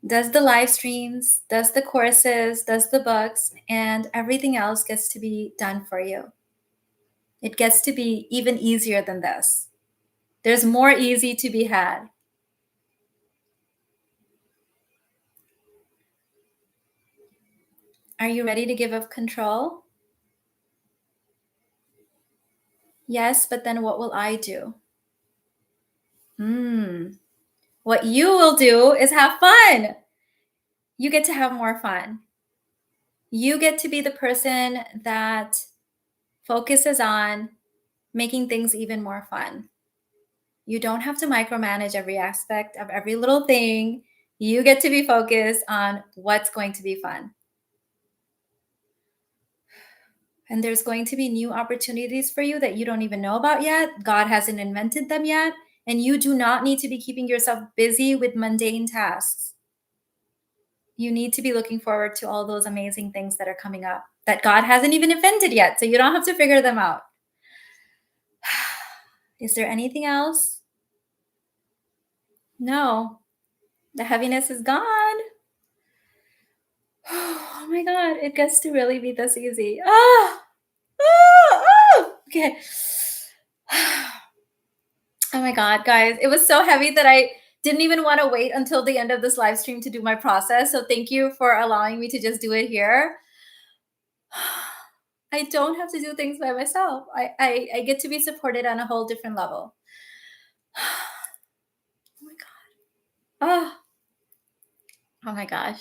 does the live streams, does the courses, does the books, and everything else gets to be done for you. It gets to be even easier than this. There's more easy to be had. Are you ready to give up control? Yes, but then what will I do? What you will do is have fun. You get to have more fun. You get to be the person that focuses on making things even more fun. You don't have to micromanage every aspect of every little thing. You get to be focused on what's going to be fun. And there's going to be new opportunities for you that you don't even know about yet. God hasn't invented them yet. And you do not need to be keeping yourself busy with mundane tasks. You need to be looking forward to all those amazing things that are coming up that God hasn't even invented yet. So you don't have to figure them out. Is there anything else? No. The heaviness is gone. Oh my God, it gets to really be this easy. Okay. Oh my God, guys, it was so heavy that I didn't even want to wait until the end of this live stream to do my process. So thank you for allowing me to just do it here. I don't have to do things by myself. I get to be supported on a whole different level. Oh my God. Oh, oh my gosh.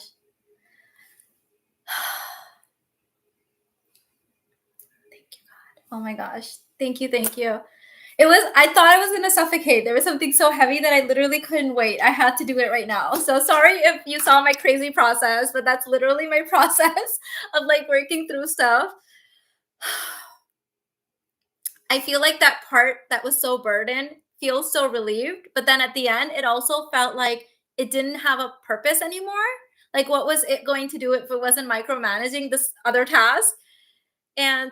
Thank you, God. Oh my gosh. Thank you. Thank you. I thought I was going to suffocate. There was something so heavy that I literally couldn't wait. I had to do it right now. So sorry if you saw my crazy process, but that's literally my process of like working through stuff. I feel like that part that was so burdened feels so relieved, but then at the end, it also felt like it didn't have a purpose anymore. Like, what was it going to do if it wasn't micromanaging this other task? And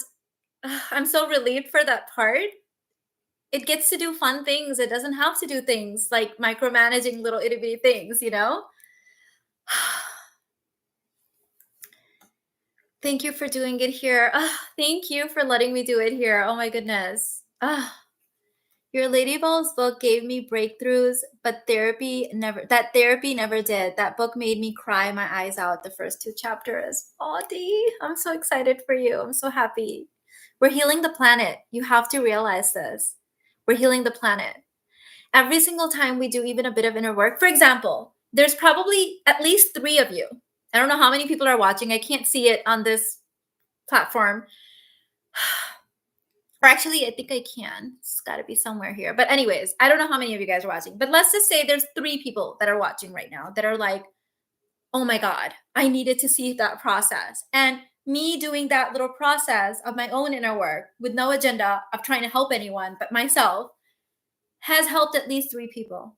I'm so relieved for that part. It gets to do fun things. It doesn't have to do things like micromanaging little itty bitty things, you know? Thank you for doing it here. Thank you for letting me do it here. Oh my goodness. Your Lady Balls book gave me breakthroughs, but therapy never did. That book made me cry my eyes out the first 2 chapters. Oh, Dee, I'm so excited for you. I'm so happy. We're healing the planet. You have to realize this. We're healing the planet. Every single time we do even a bit of inner work, for example, there's probably at least 3 of you. I don't know how many people are watching. I can't see it on this platform. Or actually, I think I can. It's got to be somewhere here. But anyways, I don't know how many of you guys are watching. But let's just say there's 3 people that are watching right now that are like, oh my God, I needed to see that process. And me doing that little process of my own inner work with no agenda of trying to help anyone but myself has helped at least 3 people.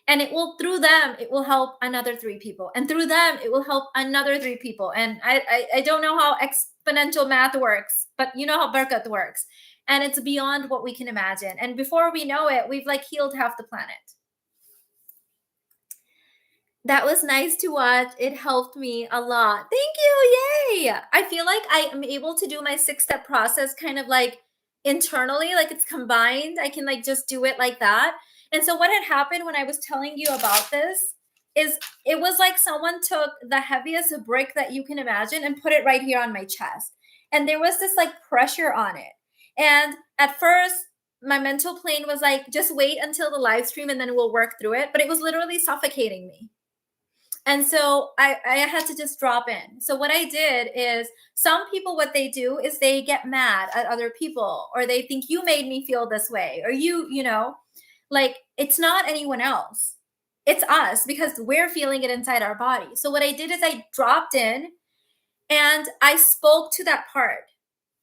And through them, it will help another 3 people. And through them, it will help another 3 people. And I don't know how exponential math works, but you know how Berkat works. And it's beyond what we can imagine. And before we know it, we've like healed half the planet. That was nice to watch. It helped me a lot. Thank you. Yay. I feel like I am able to do my 6-step process kind of like internally, like it's combined. I can like just do it like that. And so what had happened when I was telling you about this is it was like someone took the heaviest brick that you can imagine and put it right here on my chest. And there was this like pressure on it. And at first, my mental plane was like, just wait until the live stream and then we'll work through it. But it was literally suffocating me. And so I had to just drop in. So what I did is some people, what they do is they get mad at other people, or they think you made me feel this way, or you know, like it's not anyone else. It's us because we're feeling it inside our body. So what I did is I dropped in and I spoke to that part.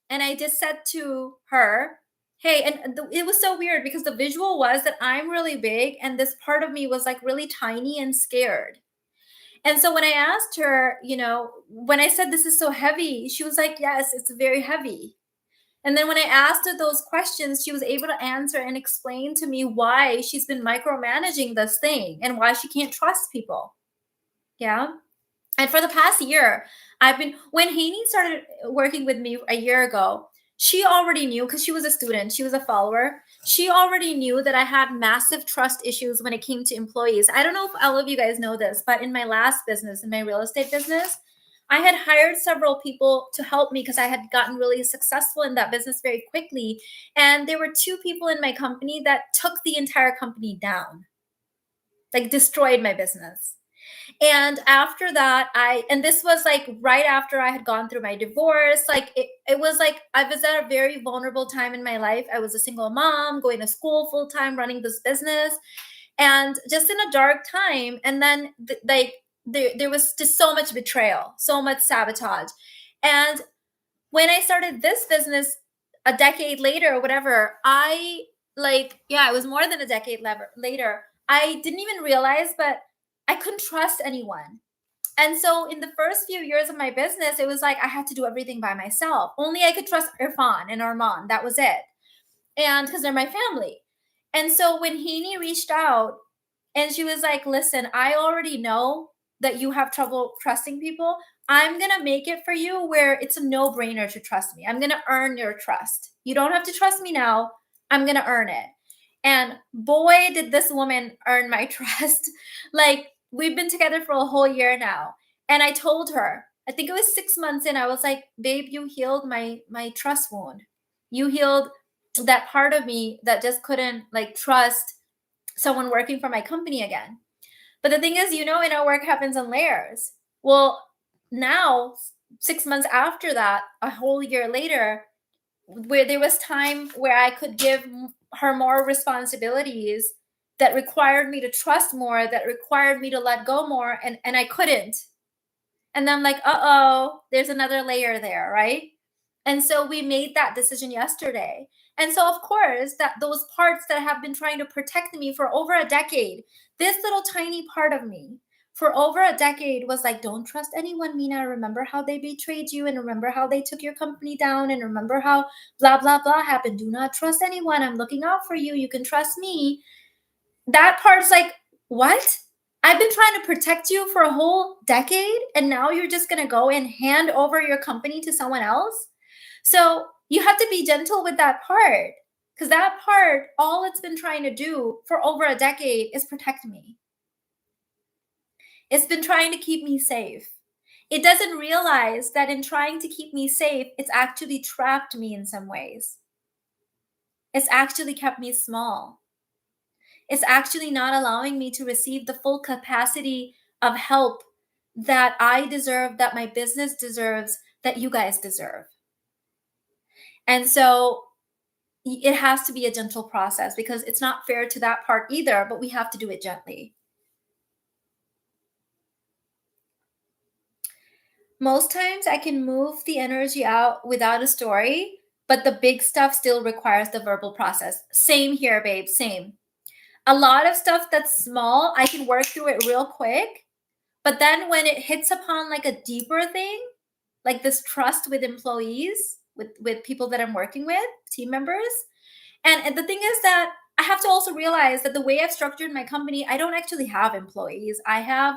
And I just said to her, hey, and it was so weird because the visual was that I'm really big and this part of me was like really tiny and scared. And so when I asked her, you know, when I said this is so heavy, she was like, yes, it's very heavy. And then when I asked her those questions, she was able to answer and explain to me why she's been micromanaging this thing and why she can't trust people. Yeah. And for the past year, when Haney started working with me a year ago, she already knew because she was a student, she was a follower. She already knew that I had massive trust issues when it came to employees. I don't know if all of you guys know this, but in my last business, in my real estate business, I had hired several people to help me because I had gotten really successful in that business very quickly. And there were 2 people in my company that took the entire company down, like destroyed my business. And after that, and this was like right after I had gone through my divorce. Like it was like I was at a very vulnerable time in my life. I was a single mom, going to school full time, running this business, and just in a dark time. And then there was just so much betrayal, so much sabotage. And when I started this business a decade later or whatever, it was more than a decade later. I didn't even realize, but I couldn't trust anyone. And so in the first few years of my business, it was like I had to do everything by myself. Only I could trust Irfan and Armaan. That was it. And because they're my family. And so when Heini reached out and she was like, listen, I already know that you have trouble trusting people. I'm going to make it for you where it's a no-brainer to trust me. I'm going to earn your trust. You don't have to trust me now. I'm going to earn it. And boy, did this woman earn my trust. Like, we've been together for a whole year now. And I told her, I think it was 6 months in, I was like, babe, you healed my trust wound. You healed that part of me that just couldn't like trust someone working for my company again. But the thing is, inner work happens in layers. Well, now 6 months after that, a whole year later, where there was time where I could give her more responsibilities that required me to trust more, that required me to let go more, and I couldn't. And then I'm like, uh-oh, there's another layer there, right? And so we made that decision yesterday. And so of course, that those parts that have been trying to protect me for over a decade, this little tiny part of me for over a decade was like, don't trust anyone, Mina. Remember how they betrayed you, and remember how they took your company down, and remember how blah, blah, blah happened. Do not trust anyone. I'm looking out for you. You can trust me. That part's like, what? I've been trying to protect you for a whole decade, and now you're just going to go and hand over your company to someone else? So you have to be gentle with that part, because that part, all it's been trying to do for over a decade is protect me. It's been trying to keep me safe. It doesn't realize that in trying to keep me safe, it's actually trapped me in some ways. It's actually kept me small. It's actually not allowing me to receive the full capacity of help that I deserve, that my business deserves, that you guys deserve. And so it has to be a gentle process, because it's not fair to that part either, but we have to do it gently. Most times I can move the energy out without a story, but the big stuff still requires the verbal process. Same here, babe, same. A lot of stuff that's small, I can work through it real quick. But then when it hits upon like a deeper thing, like this trust with employees, with people that I'm working with, team members. And the thing is that I have to also realize that the way I've structured my company, I don't actually have employees. I have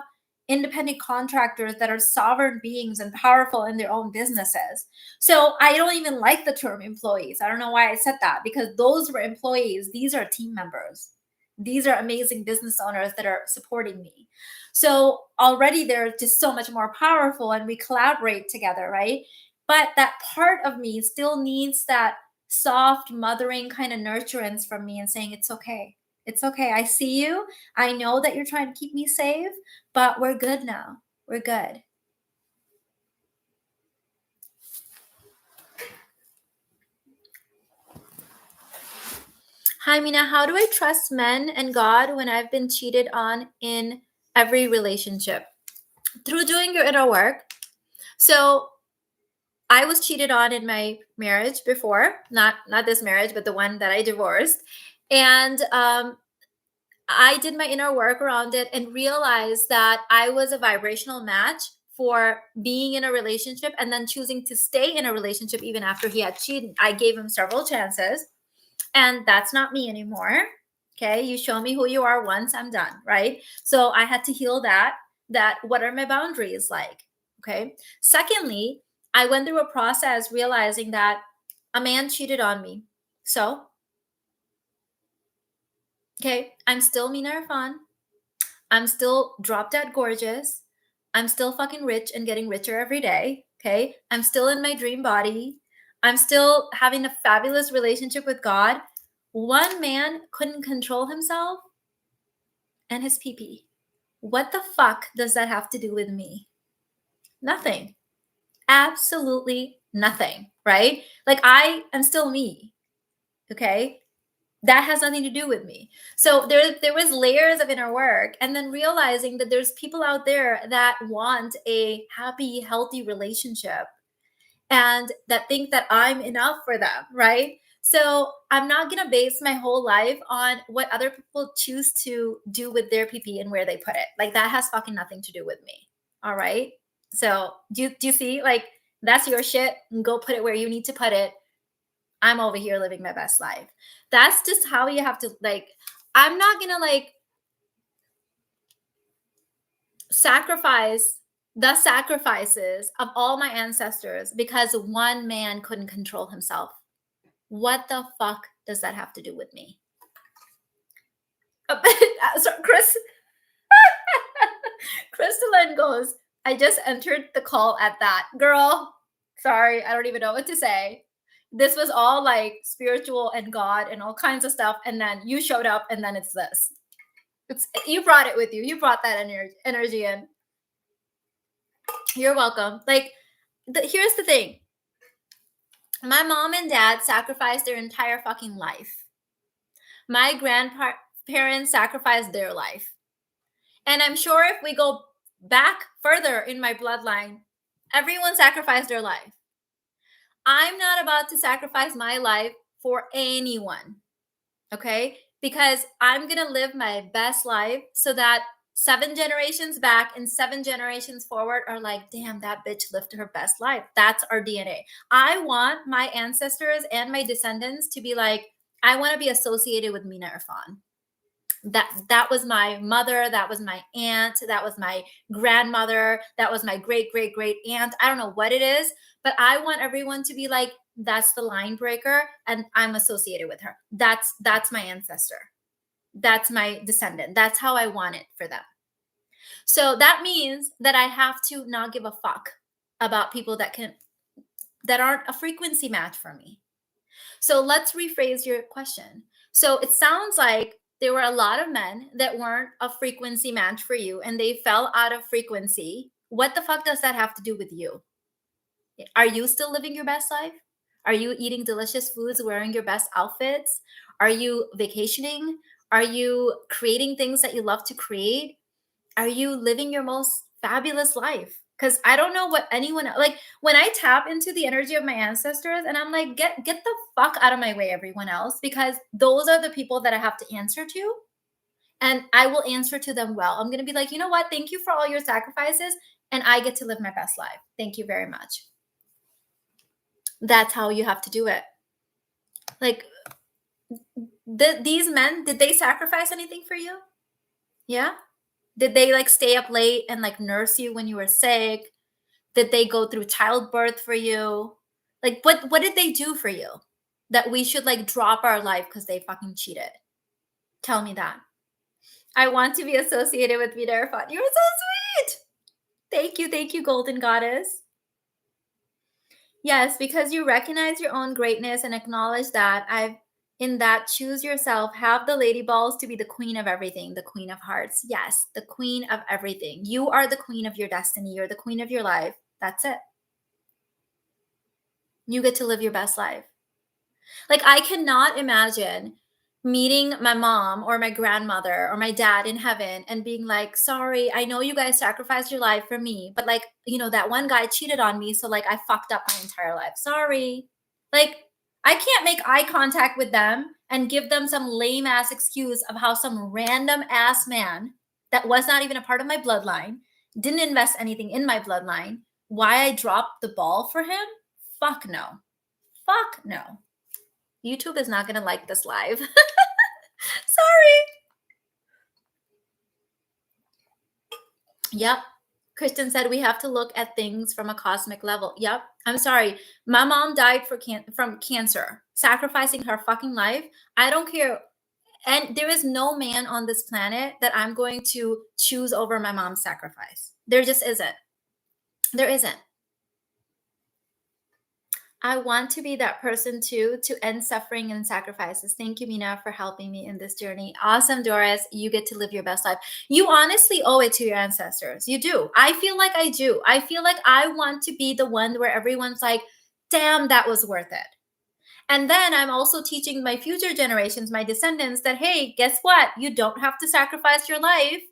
independent contractors that are sovereign beings and powerful in their own businesses. So I don't even like the term employees. I don't know why I said that, because those were employees. These are team members. These are amazing business owners that are supporting me. So already they're just so much more powerful, and we collaborate together, right? But that part of me still needs that soft mothering kind of nurturance from me, and saying, it's okay. It's okay. I see you. I know that you're trying to keep me safe, but we're good now. We're good. Hi, Mina. How do I trust men and God when I've been cheated on in every relationship? Through doing your inner work. So I was cheated on in my marriage before, not this marriage, but the one that I divorced. And I did my inner work around it and realized that I was a vibrational match for being in a relationship and then choosing to stay in a relationship even after he had cheated. I gave him several chances, and that's not me anymore. Okay, you show me who you are once, I'm done, right? So I had to heal that what are my boundaries like? Okay. Secondly, I went through a process realizing that a man cheated on me. So, okay, I'm still Mina Irfan. I'm still drop dead gorgeous. I'm still fucking rich and getting richer every day. Okay. I'm still in my dream body. I'm still having a fabulous relationship with God. One man couldn't control himself and his pee. What the fuck does that have to do with me? Nothing. Absolutely nothing, right? Like, I am still me. Okay. That has nothing to do with me. So there was layers of inner work, and then realizing that there's people out there that want a happy, healthy relationship, and that think that I'm enough for them, right? So I'm not gonna base my whole life on what other people choose to do with their PP and where they put it. Like, that has fucking nothing to do with me. All right. So do you see? Like, that's your shit, and go put it where you need to put it. I'm over here living my best life. That's just how you have to, like, I'm not gonna like sacrifice the sacrifices of all my ancestors because one man couldn't control himself. What the fuck does that have to do with me? So Crystalline goes, I just entered the call at that. Girl, sorry, I don't even know what to say. This was all like spiritual and God and all kinds of stuff. And then you showed up and then it's this. You brought it with you. You brought that energy in. You're welcome. Like, here's the thing. My mom and dad sacrificed their entire fucking life. My grandparents sacrificed their life. And I'm sure if we go back further in my bloodline, everyone sacrificed their life. I'm not about to sacrifice my life for anyone, okay? Because I'm going to live my best life so that 7 generations back and 7 generations forward are like, damn, that bitch lived her best life. That's our DNA. I want my ancestors and my descendants to be like, I want to be associated with Mina Irfan. That was my mother, that was my aunt, that was my grandmother, that was my great great great aunt. I don't know what it is, but I want everyone to be like, that's the line breaker and I'm associated with her. That's my ancestor. That's my descendant. That's how I want it for them. So that means that I have to not give a fuck about people that aren't a frequency match for me. So let's rephrase your question. So it sounds like there were a lot of men that weren't a frequency match for you and they fell out of frequency. What the fuck does that have to do with you? Are you still living your best life? Are you eating delicious foods, wearing your best outfits? Are you vacationing? Are you creating things that you love to create? Are you living your most fabulous life? Because I don't know what anyone like when I tap into the energy of my ancestors and I'm like, get the fuck out of my way, everyone else, because those are the people that I have to answer to. And I will answer to them well. I'm gonna be like, you know what? Thank you for all your sacrifices, and I get to live my best life. Thank you very much. That's how you have to do it. Like these men, did they sacrifice anything for you? Yeah. Did they like stay up late and like nurse you when you were sick? Did they go through childbirth for you? Like what did they do for you that we should like drop our life because they fucking cheated? Tell me that. I want to be associated with Vida Irfan. You're so sweet. Thank you, Golden Goddess. Yes, because you recognize your own greatness and acknowledge that choose yourself, have the lady balls to be the queen of everything, the queen of hearts. Yes, the queen of everything. You are the queen of your destiny. You're the queen of your life. That's it. You get to live your best life. Like, I cannot imagine meeting my mom or my grandmother or my dad in heaven and being like, sorry, I know you guys sacrificed your life for me, but like, you know, that one guy cheated on me. So like I fucked up my entire life. Sorry. Like, I can't make eye contact with them and give them some lame ass excuse of how some random ass man that was not even a part of my bloodline, didn't invest anything in my bloodline, why I dropped the ball for him. Fuck no. Fuck no. YouTube is not going to like this live. Sorry. Yep. Kristen said we have to look at things from a cosmic level. Yep. I'm sorry. My mom died from cancer, sacrificing her fucking life. I don't care. And there is no man on this planet that I'm going to choose over my mom's sacrifice. There just isn't. There isn't. I want to be that person too, to end suffering and sacrifices. Thank you, Mina, for helping me in this journey. Awesome, Doris. You get to live your best life. You honestly owe it to your ancestors. You do. I feel like I do. I feel like I want to be the one where everyone's like, damn, that was worth it. And then I'm also teaching my future generations, my descendants, that, hey, guess what? You don't have to sacrifice your life.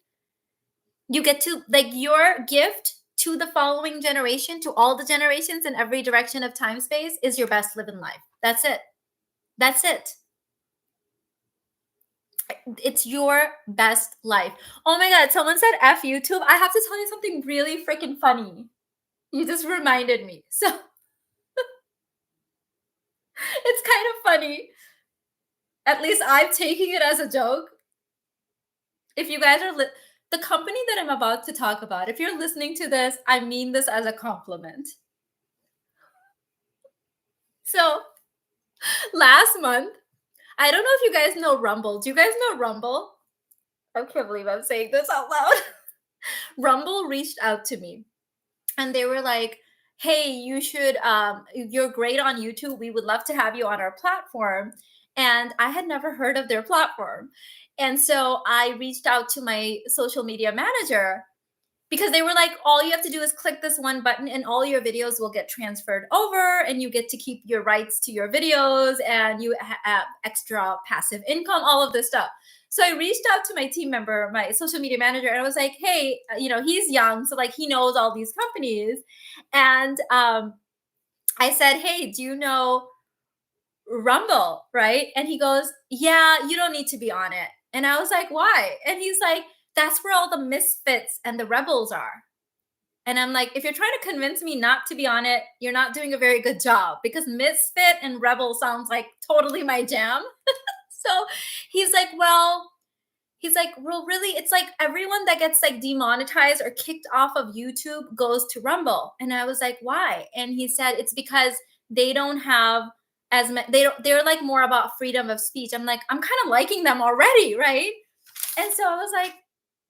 You get to, like, your gift to the following generation, to all the generations in every direction of time space, is your best living life. That's it. That's it. It's your best life. Oh my God, someone said F YouTube. I have to tell you something really freaking funny. You just reminded me. So it's kind of funny. At least I'm taking it as a joke. If you guys are the company that I'm about to talk about, if you're listening to this, I mean this as a compliment. So last month, I don't know if you guys know Rumble. Do you guys know Rumble? I can't believe I'm saying this out loud. Rumble reached out to me. and they were like, hey, you should, you're great on YouTube, we would love to have you on our platform. And I had never heard of their platform, and so I reached out to my social media manager, because they were like, all you have to do is click this one button and all your videos will get transferred over, and you get to keep your rights to your videos, and you have extra passive income, all of this stuff. So I reached out to my team member, my social media manager, and I was like, hey, he's young, so like he knows all these companies. And I said, hey, do you know Rumble, right? And he goes, yeah, you don't need to be on it. And I was like, why? And he's like, that's where all the misfits and the rebels are. And I'm like, if you're trying to convince me not to be on it, you're not doing a very good job, because misfit and rebel sounds like totally my jam. So he's like, well, really, it's like everyone that gets like demonetized or kicked off of YouTube goes to Rumble. And I was like, why? And he said it's because they don't have as many, they're like more about freedom of speech. I'm like, I'm kind of liking them already, right? And so I was like,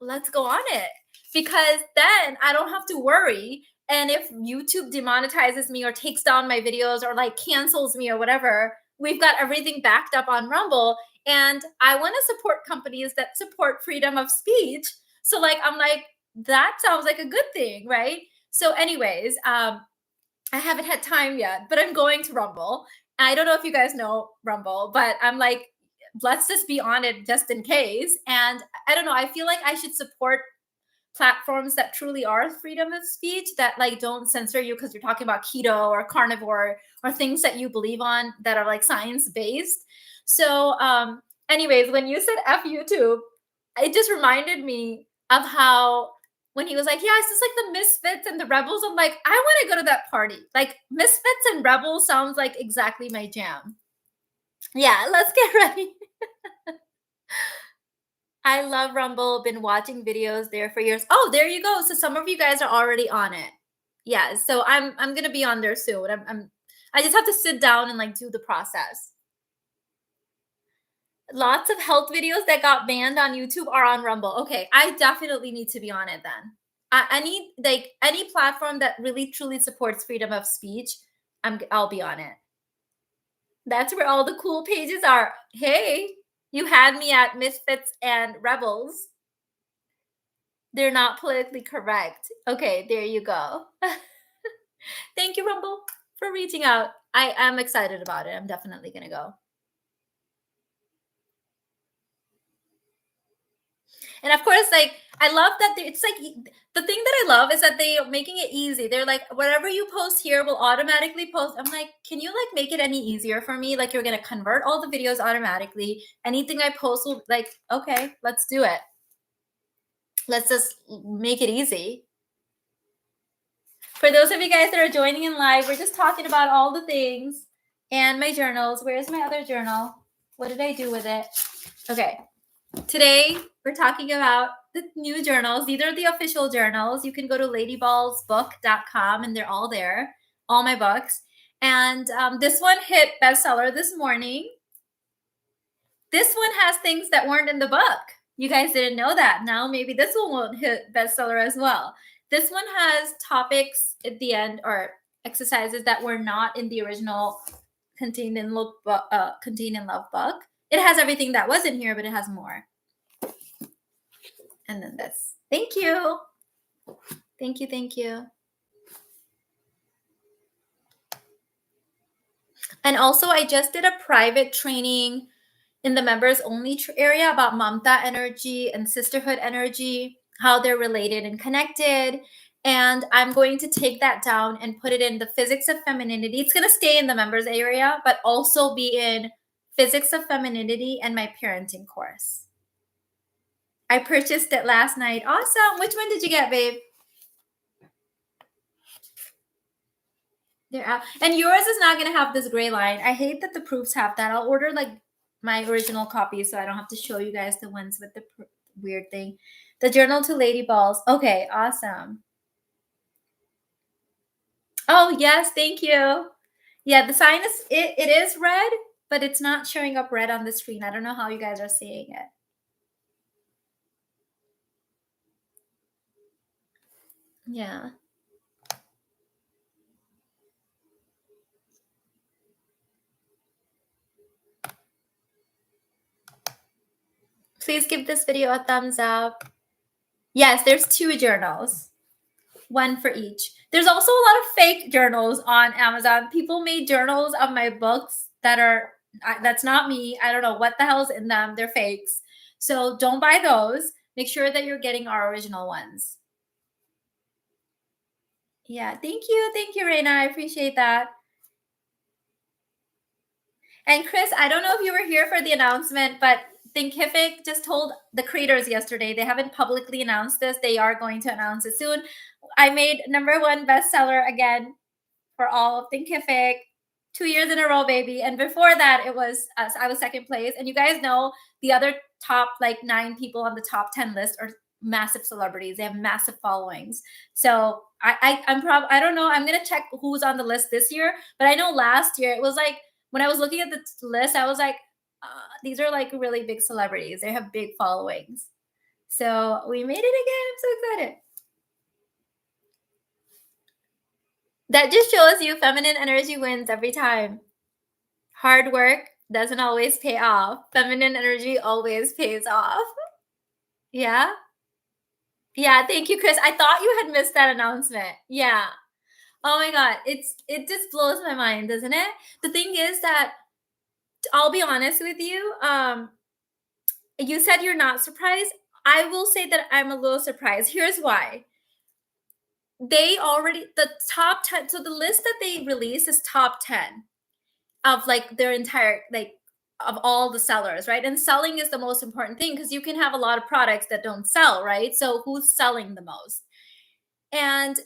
let's go on it, because then I don't have to worry. And if YouTube demonetizes me or takes down my videos or like cancels me or whatever, we've got everything backed up on Rumble. And I want to support companies that support freedom of speech. So like, I'm like, that sounds like a good thing, right? So anyways, I haven't had time yet, but I'm going to Rumble. I don't know if you guys know Rumble, but I'm like, let's just be on it just in case. And I don't know, I feel like I should support platforms that truly are freedom of speech, that like don't censor you because you're talking about keto or carnivore or things that you believe on that are like science based. So anyways, when you said F YouTube, it just reminded me of how when he was like, yeah, it's just like the misfits and the rebels. I'm like, I want to go to that party. Like misfits and rebels sounds like exactly my jam. Yeah, let's get ready. I love Rumble. Been watching videos there for years. Oh, there you go. So some of you guys are already on it. Yeah. So I'm gonna be on there soon. I just have to sit down and like do the process. Lots of health videos that got banned on YouTube are on Rumble. Okay, I definitely need to be on it then. I need like any platform that really truly supports freedom of speech. I'll be on it. That's where all the cool pages are. Hey, you had me at misfits and rebels. They're not politically correct. Okay, there you go. Thank you, Rumble, for reaching out. I am excited about it. I'm definitely going to go. And of course, like, I love that it's like the thing that I love is that they're making it easy. They're like, whatever you post here will automatically post. I'm like, can you like make it any easier for me? Like, you're going to convert all the videos automatically. Anything I post will, like, okay, let's do it. Let's just make it easy. For those of you guys that are joining in live, we're just talking about all the things and my journals. Where's my other journal? What did I do with it? Okay. Today, we're talking about the new journals. These are the official journals. You can go to ladyballsbook.com and they're all there, all my books. And this one hit bestseller this morning. This one has things that weren't in the book. You guys didn't know that. Now maybe this one won't hit bestseller as well. This one has topics at the end or exercises that were not in the original Contained in Love book. It has everything that was in here, but it has more. And then this. Thank you. Thank you. Thank you. And also, I just did a private training in the members only area about Mamta energy and sisterhood energy, how they're related and connected. And I'm going to take that down and put it in the physics of femininity. It's going to stay in the members area, but also be in physics of femininity and my parenting course. I purchased it last night. Awesome. Which one did you get, babe? They're out. And yours is not going to have this gray line. I hate that the proofs have that. I'll order like my original copy so I don't have to show you guys the ones with the weird thing. The Journal to Lady Balls. Okay, awesome. Oh, yes, thank you. Yeah, the sign is, it is red, but it's not showing up red on the screen. I don't know how you guys are seeing it. Yeah. Please give this video a thumbs up. Yes, there's 2 journals, one for each. There's also a lot of fake journals on Amazon. People made journals of my books that's not me. I don't know what the hell's in them. They're fakes. So don't buy those. Make sure that you're getting our original ones. Yeah, thank you. Thank you, Raina. I appreciate that. And Chris, I don't know if you were here for the announcement, but Thinkific just told the creators yesterday, they haven't publicly announced this. They are going to announce it soon. I made #1 bestseller again for all of Thinkific, 2 years in a row, baby. And before that, I was second place. And you guys know the other top like 9 people on the top 10 list are massive celebrities. They have massive followings. So I don't know. I'm gonna check who's on the list this year. But I know last year it was like when I was looking at the list, I was like, these are like really big celebrities. They have big followings. So we made it again. I'm so excited. That just shows you feminine energy wins every time. Hard work doesn't always pay off. Feminine energy always pays off. Yeah? Yeah, thank you, Chris. I thought you had missed that announcement. Yeah. Oh my god, it just blows my mind, doesn't it? The thing is that I'll be honest with you, you said you're not surprised. I will say that I'm a little surprised. Here's why. The top 10, so the list that they released is top 10 of like their entire like of all the sellers, right? And selling is the most important thing because you can have a lot of products that don't sell, right? So who's selling the most? And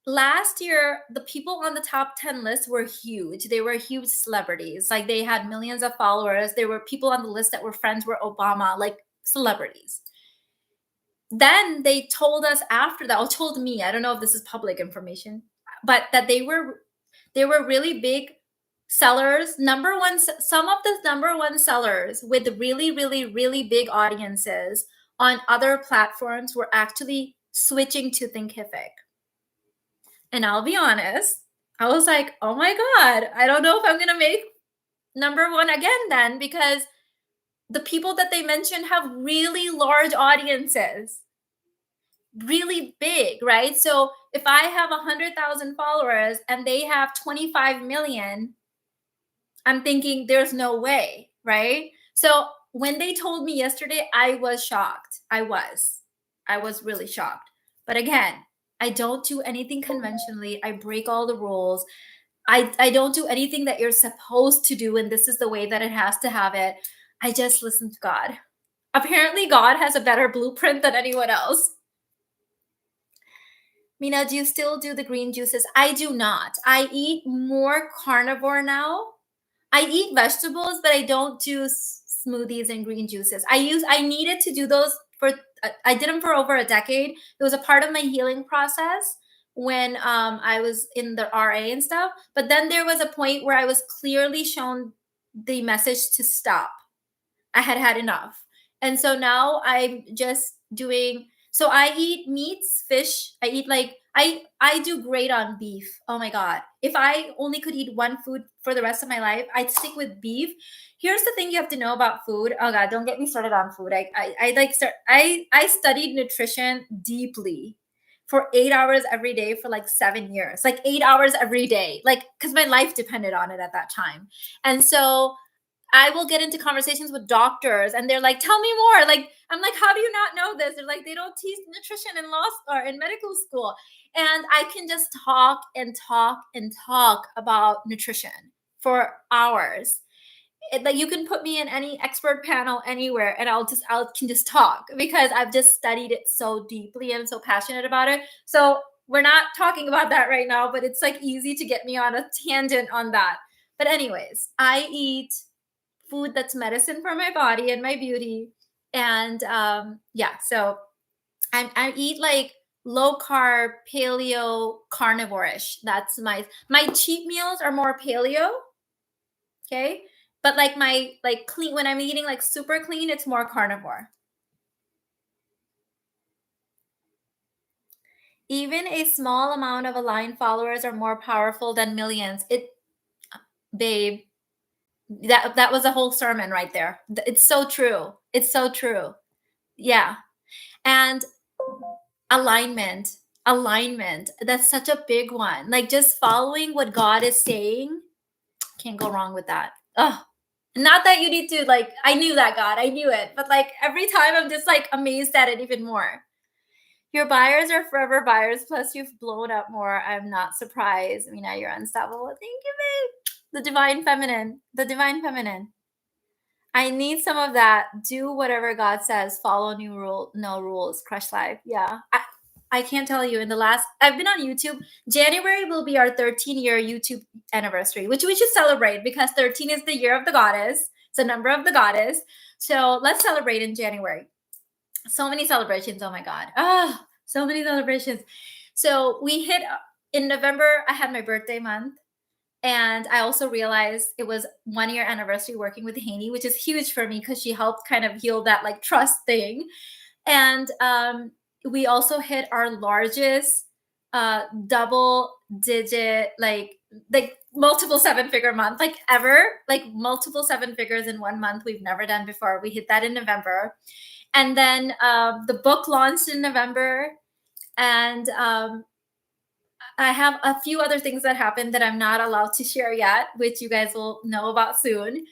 last year, the people on the top 10 list were huge. They were huge celebrities. Like they had millions of followers. There were people on the list that were friends with Obama, like celebrities. Then they told us after that, or told me, I don't know if this is public information, but that they were really big sellers. Some of the #1 sellers with really, really, really big audiences on other platforms were actually switching to Thinkific. And I'll be honest, I was like, oh my God, I don't know if I'm gonna make #1 again then, because the people that they mentioned have really large audiences, really big, right? So if I have 100,000 followers and they have 25 million, I'm thinking there's no way, right? So when they told me yesterday, I was shocked. I was really shocked. But again, I don't do anything conventionally. I break all the rules. I don't do anything that you're supposed to do, and this is the way that it has to have it. I just listen to God. Apparently, God has a better blueprint than anyone else. Mina, do you still do the green juices? I do not. I eat more carnivore now. I eat vegetables, but I don't do smoothies and green juices. I needed to do those for I did them for over a decade. It was a part of my healing process when I was in the RA and stuff. But then there was a point where I was clearly shown the message to stop. I had had enough. And so now I'm just doing so I eat meats, fish. I eat like I do great on beef. Oh my god. If I only could eat one food for the rest of my life, I'd stick with beef. Here's the thing you have to know about food. Oh god, don't get me started on food. I studied nutrition deeply for 8 hours every day for like 7 years. Like 8 hours every day. Like cuz my life depended on it at that time. And so I will get into conversations with doctors and they're like, tell me more. Like, I'm like, how do you not know this? They're like, they don't teach nutrition in law or in medical school. And I can just talk and talk and talk about nutrition for hours. Like you can put me in any expert panel anywhere and I can just talk because I've just studied it so deeply and so passionate about it. So we're not talking about that right now, but it's like easy to get me on a tangent on that. But anyways, I eat food that's medicine for my body and my beauty. And yeah, so I eat like low carb, paleo, carnivore-ish. That's my cheat meals are more paleo. Okay. But like my like clean when I'm eating like super clean, it's more carnivore. Even a small amount of aligned followers are more powerful than millions. Babe, That was a whole sermon right there. It's so true. It's so true. Yeah. And alignment, alignment. That's such a big one. Like just following what God is saying, can't go wrong with that. Oh, not that you need to like, I knew that, God, I knew it, but like every time I'm just like amazed at it even more. Your buyers are forever buyers, plus you've blown up more. I'm not surprised. I mean, now you're unstoppable. Thank you, babe. The divine feminine, the divine feminine. I need some of that. Do whatever God says. Follow no rules. Crush life. Yeah. I can't tell you. In the last, I've been on YouTube. January will be our 13-year YouTube anniversary, which we should celebrate because 13 is the year of the goddess. It's a number of the goddess. So let's celebrate in January. So many celebrations. Oh my God. Oh, so many celebrations. So we hit in November. I had my birthday month. And I also realized it was 1 year anniversary working with Haney, which is huge for me because she helped kind of heal that like trust thing. And we also hit our largest double digit, like multiple 7-figure month, like ever, like multiple 7 figures in 1 month. We've never done before. We hit that in November. And then the book launched in November. And I have a few other things that happened that I'm not allowed to share yet, which you guys will know about soon.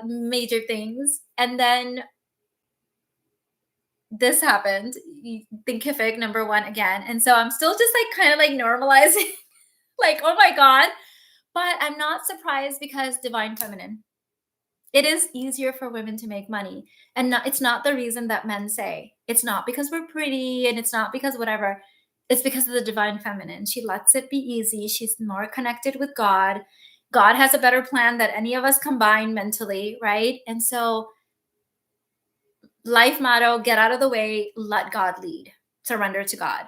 Major things. And then this happened, Thinkific #1 again. And so I'm still just like kind of like normalizing, like, oh my God. But I'm not surprised because divine feminine. It is easier for women to make money. And it's not the reason that men say. It's not because we're pretty and it's not because whatever. It's because of the divine feminine. She lets it be easy. She's more connected with God. God has a better plan than any of us combined mentally, right? And so, life motto, get out of the way, let God lead, surrender to God.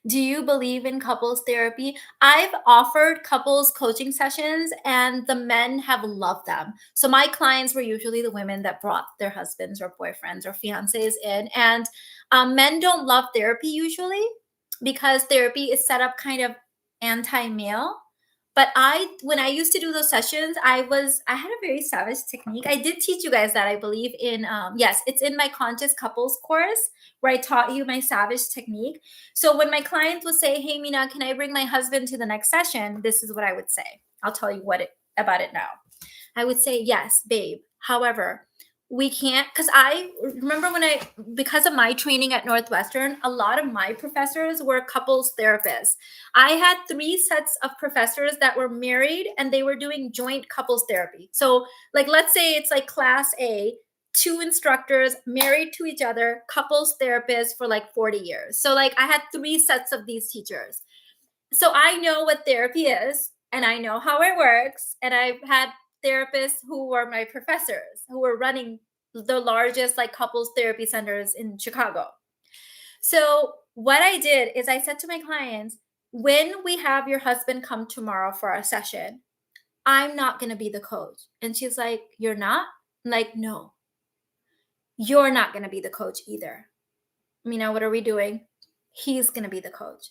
Do you believe in couples therapy? I've offered couples coaching sessions and the men have loved them. So my clients were usually the women that brought their husbands or boyfriends or fiancés in. And men don't love therapy usually because therapy is set up kind of anti-male. But when I used to do those sessions, I had a very savage technique. I did teach you guys that, I believe, in yes, it's in my conscious couples course where I taught you my savage technique. So when my clients would say, "Hey, Mina, can I bring my husband to the next session?" This is what I would say. I'll tell you about it now. I would say, "Yes, babe. However, we can't," because I remember because of my training at Northwestern, a lot of my professors were couples therapists. I had 3 sets of professors that were married and they were doing joint couples therapy. So, like, let's say it's like class A, 2 instructors married to each other, couples therapists for like 40 years. So, like, I had 3 sets of these teachers. So I know what therapy is and I know how it works. And I've had therapists who were my professors who were running the largest like couples therapy centers in Chicago. So what I did is I said to my clients, when we have your husband come tomorrow for our session, I'm not going to be the coach. And she's like, "You're not?" I'm like, "No, you're not going to be the coach either." Mina, what are we doing? He's going to be the coach.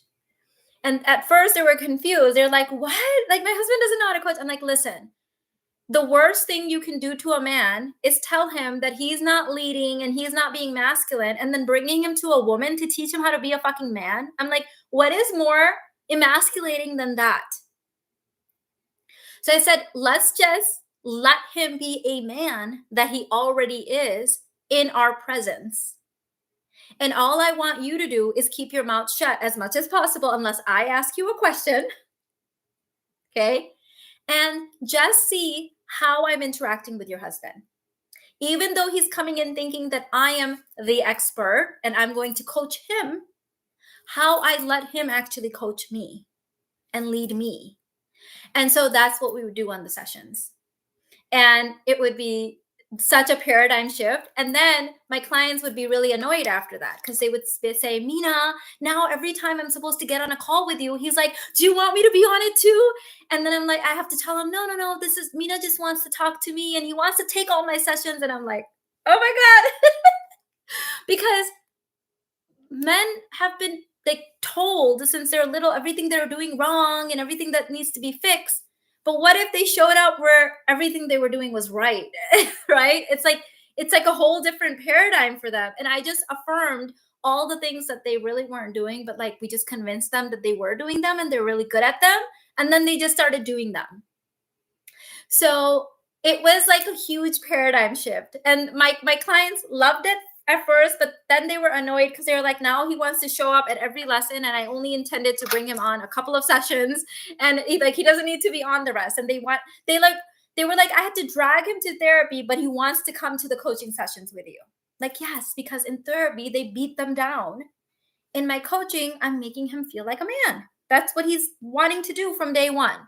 And at first they were confused. They're like, "What? Like, my husband doesn't know how to coach." I'm like, "Listen, the worst thing you can do to a man is tell him that he's not leading and he's not being masculine and then bringing him to a woman to teach him how to be a fucking man." I'm like, what is more emasculating than that? So I said, let's just let him be a man that he already is in our presence. And all I want you to do is keep your mouth shut as much as possible unless I ask you a question. Okay? And just see how I'm interacting with your husband. Even though he's coming in thinking that I am the expert and I'm going to coach him, how I let him actually coach me and lead me. And so that's what we would do on the sessions. And it would be such a paradigm shift. And then my clients would be really annoyed after that because they would say, "Mina, now every time I'm supposed to get on a call with you, he's like, 'Do you want me to be on it too?' And then I'm like, I have to tell him, no, this is Mina just wants to talk to me and he wants to take all my sessions." And I'm like, oh my God. Because men have been like told since they're little everything they're doing wrong and everything that needs to be fixed. But what if they showed up where everything they were doing was right? Right? It's like a whole different paradigm for them. And I just affirmed all the things that they really weren't doing, but like we just convinced them that they were doing them and they're really good at them. And then they just started doing them. So it was like a huge paradigm shift. And my clients loved it at first, but then they were annoyed because they were like, now he wants to show up at every lesson, and I only intended to bring him on a couple of sessions, and he doesn't need to be on the rest. And they were like, I had to drag him to therapy, but he wants to come to the coaching sessions with you. Like, yes, because in therapy they beat them down. In my coaching, I'm making him feel like a man. That's what he's wanting to do from day one.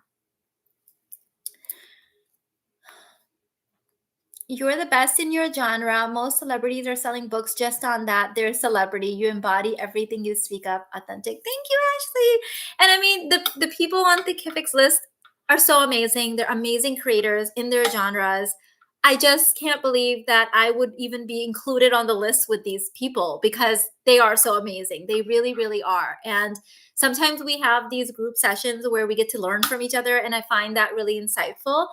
You're the best in your genre. Most celebrities are selling books just on that. They're a celebrity. You embody everything you speak of. Authentic. Thank you, Ashley. And I mean, the people on Thinkific's list are so amazing. They're amazing creators in their genres. I just can't believe that I would even be included on the list with these people because they are so amazing. They really, really are. And sometimes we have these group sessions where we get to learn from each other, and I find that really insightful.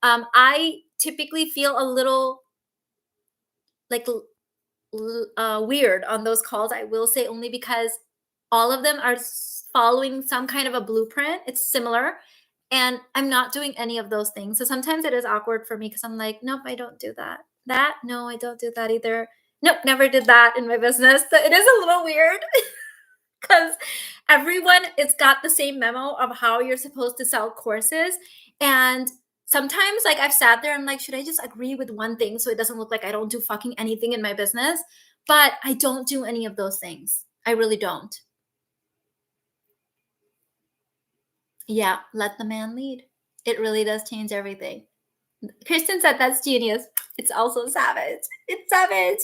I typically feel a little like weird on those calls. I will say, only because all of them are following some kind of a blueprint. It's similar, and I'm not doing any of those things. So sometimes it is awkward for me because I'm like, nope, I don't do that. No, I don't do that either. Nope, never did that in my business. So it is a little weird because everyone it's got the same memo of how you're supposed to sell courses. And sometimes like I've sat there and like, should I just agree with one thing so it doesn't look like I don't do fucking anything in my business? But I don't do any of those things. I really don't. Yeah, let the man lead. It really does change everything. Kristen said that's genius. It's also savage. It's savage.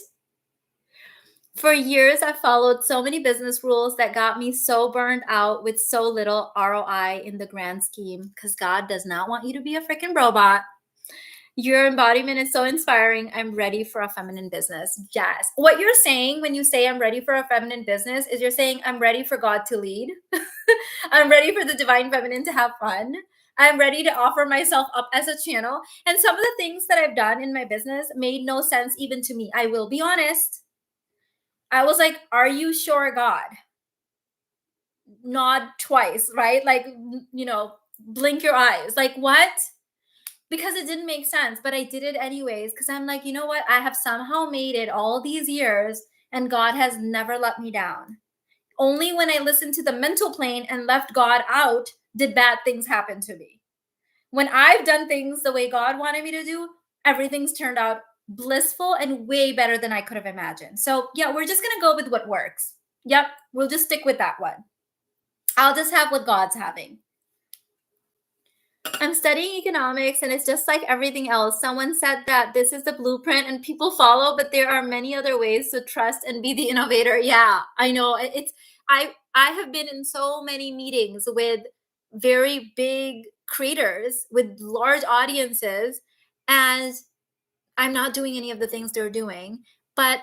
For years, I followed so many business rules that got me so burned out with so little ROI in the grand scheme, because God does not want you to be a freaking robot. Your embodiment is so inspiring. I'm ready for a feminine business. Yes. What you're saying when you say I'm ready for a feminine business is you're saying I'm ready for God to lead. I'm ready for the divine feminine to have fun. I'm ready to offer myself up as a channel. And some of the things that I've done in my business made no sense even to me. I will be honest. I was like, are you sure, God? Nod twice, right? Like, blink your eyes. Like, what? Because it didn't make sense, but I did it anyways. Because I'm like, you know what? I have somehow made it all these years, and God has never let me down. Only when I listened to the mental plane and left God out did bad things happen to me. When I've done things the way God wanted me to do, everything's turned out blissful and way better than I could have imagined. So yeah, we're just going to go with what works. Yep, we'll just stick with that one. I'll just have what God's having. I'm studying economics, and it's just like everything else. Someone said that this is the blueprint and people follow, but there are many other ways to trust and be the innovator. Yeah, I know. I have been in so many meetings with very big creators with large audiences, and I'm not doing any of the things they're doing, but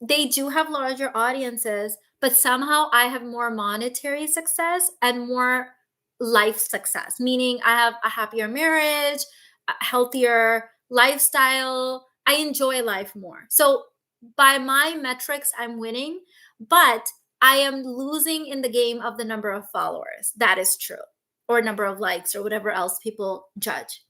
they do have larger audiences, but somehow I have more monetary success and more life success, meaning I have a happier marriage, a healthier lifestyle. I enjoy life more. So by my metrics, I'm winning, but I am losing in the game of the number of followers. That is true. Or number of likes or whatever else people judge.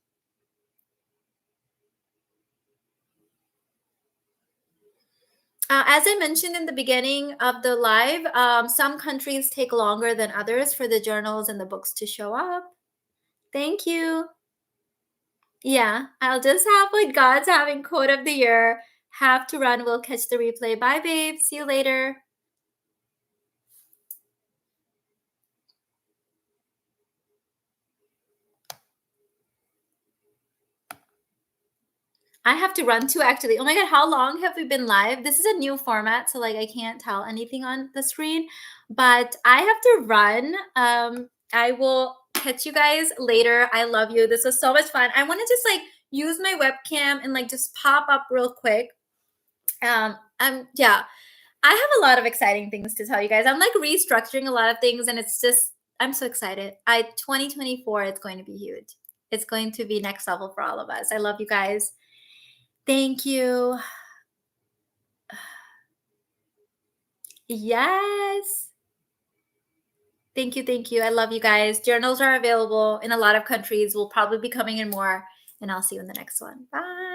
As I mentioned in the beginning of the live, some countries take longer than others for the journals and the books to show up. Thank you. Yeah, I'll just have what God's having quote of the year. Have to run. We'll catch the replay. Bye, babe. See you later. I have to run too, actually. Oh my God, how long have we been live? This is a new format, so like I can't tell anything on the screen, but I have to run. I will catch you guys later. I love you. This was so much fun. I want to just like use my webcam and like just pop up real quick. Yeah, I have a lot of exciting things to tell you guys. I'm like restructuring a lot of things, and it's just I'm so excited. I 2024 is going to be huge. It's going to be next level for all of us. I love you guys. Thank you. Yes. Thank you. Thank you. I love you guys. Journals are available in a lot of countries. We'll probably be coming in more, and I'll see you in the next one. Bye.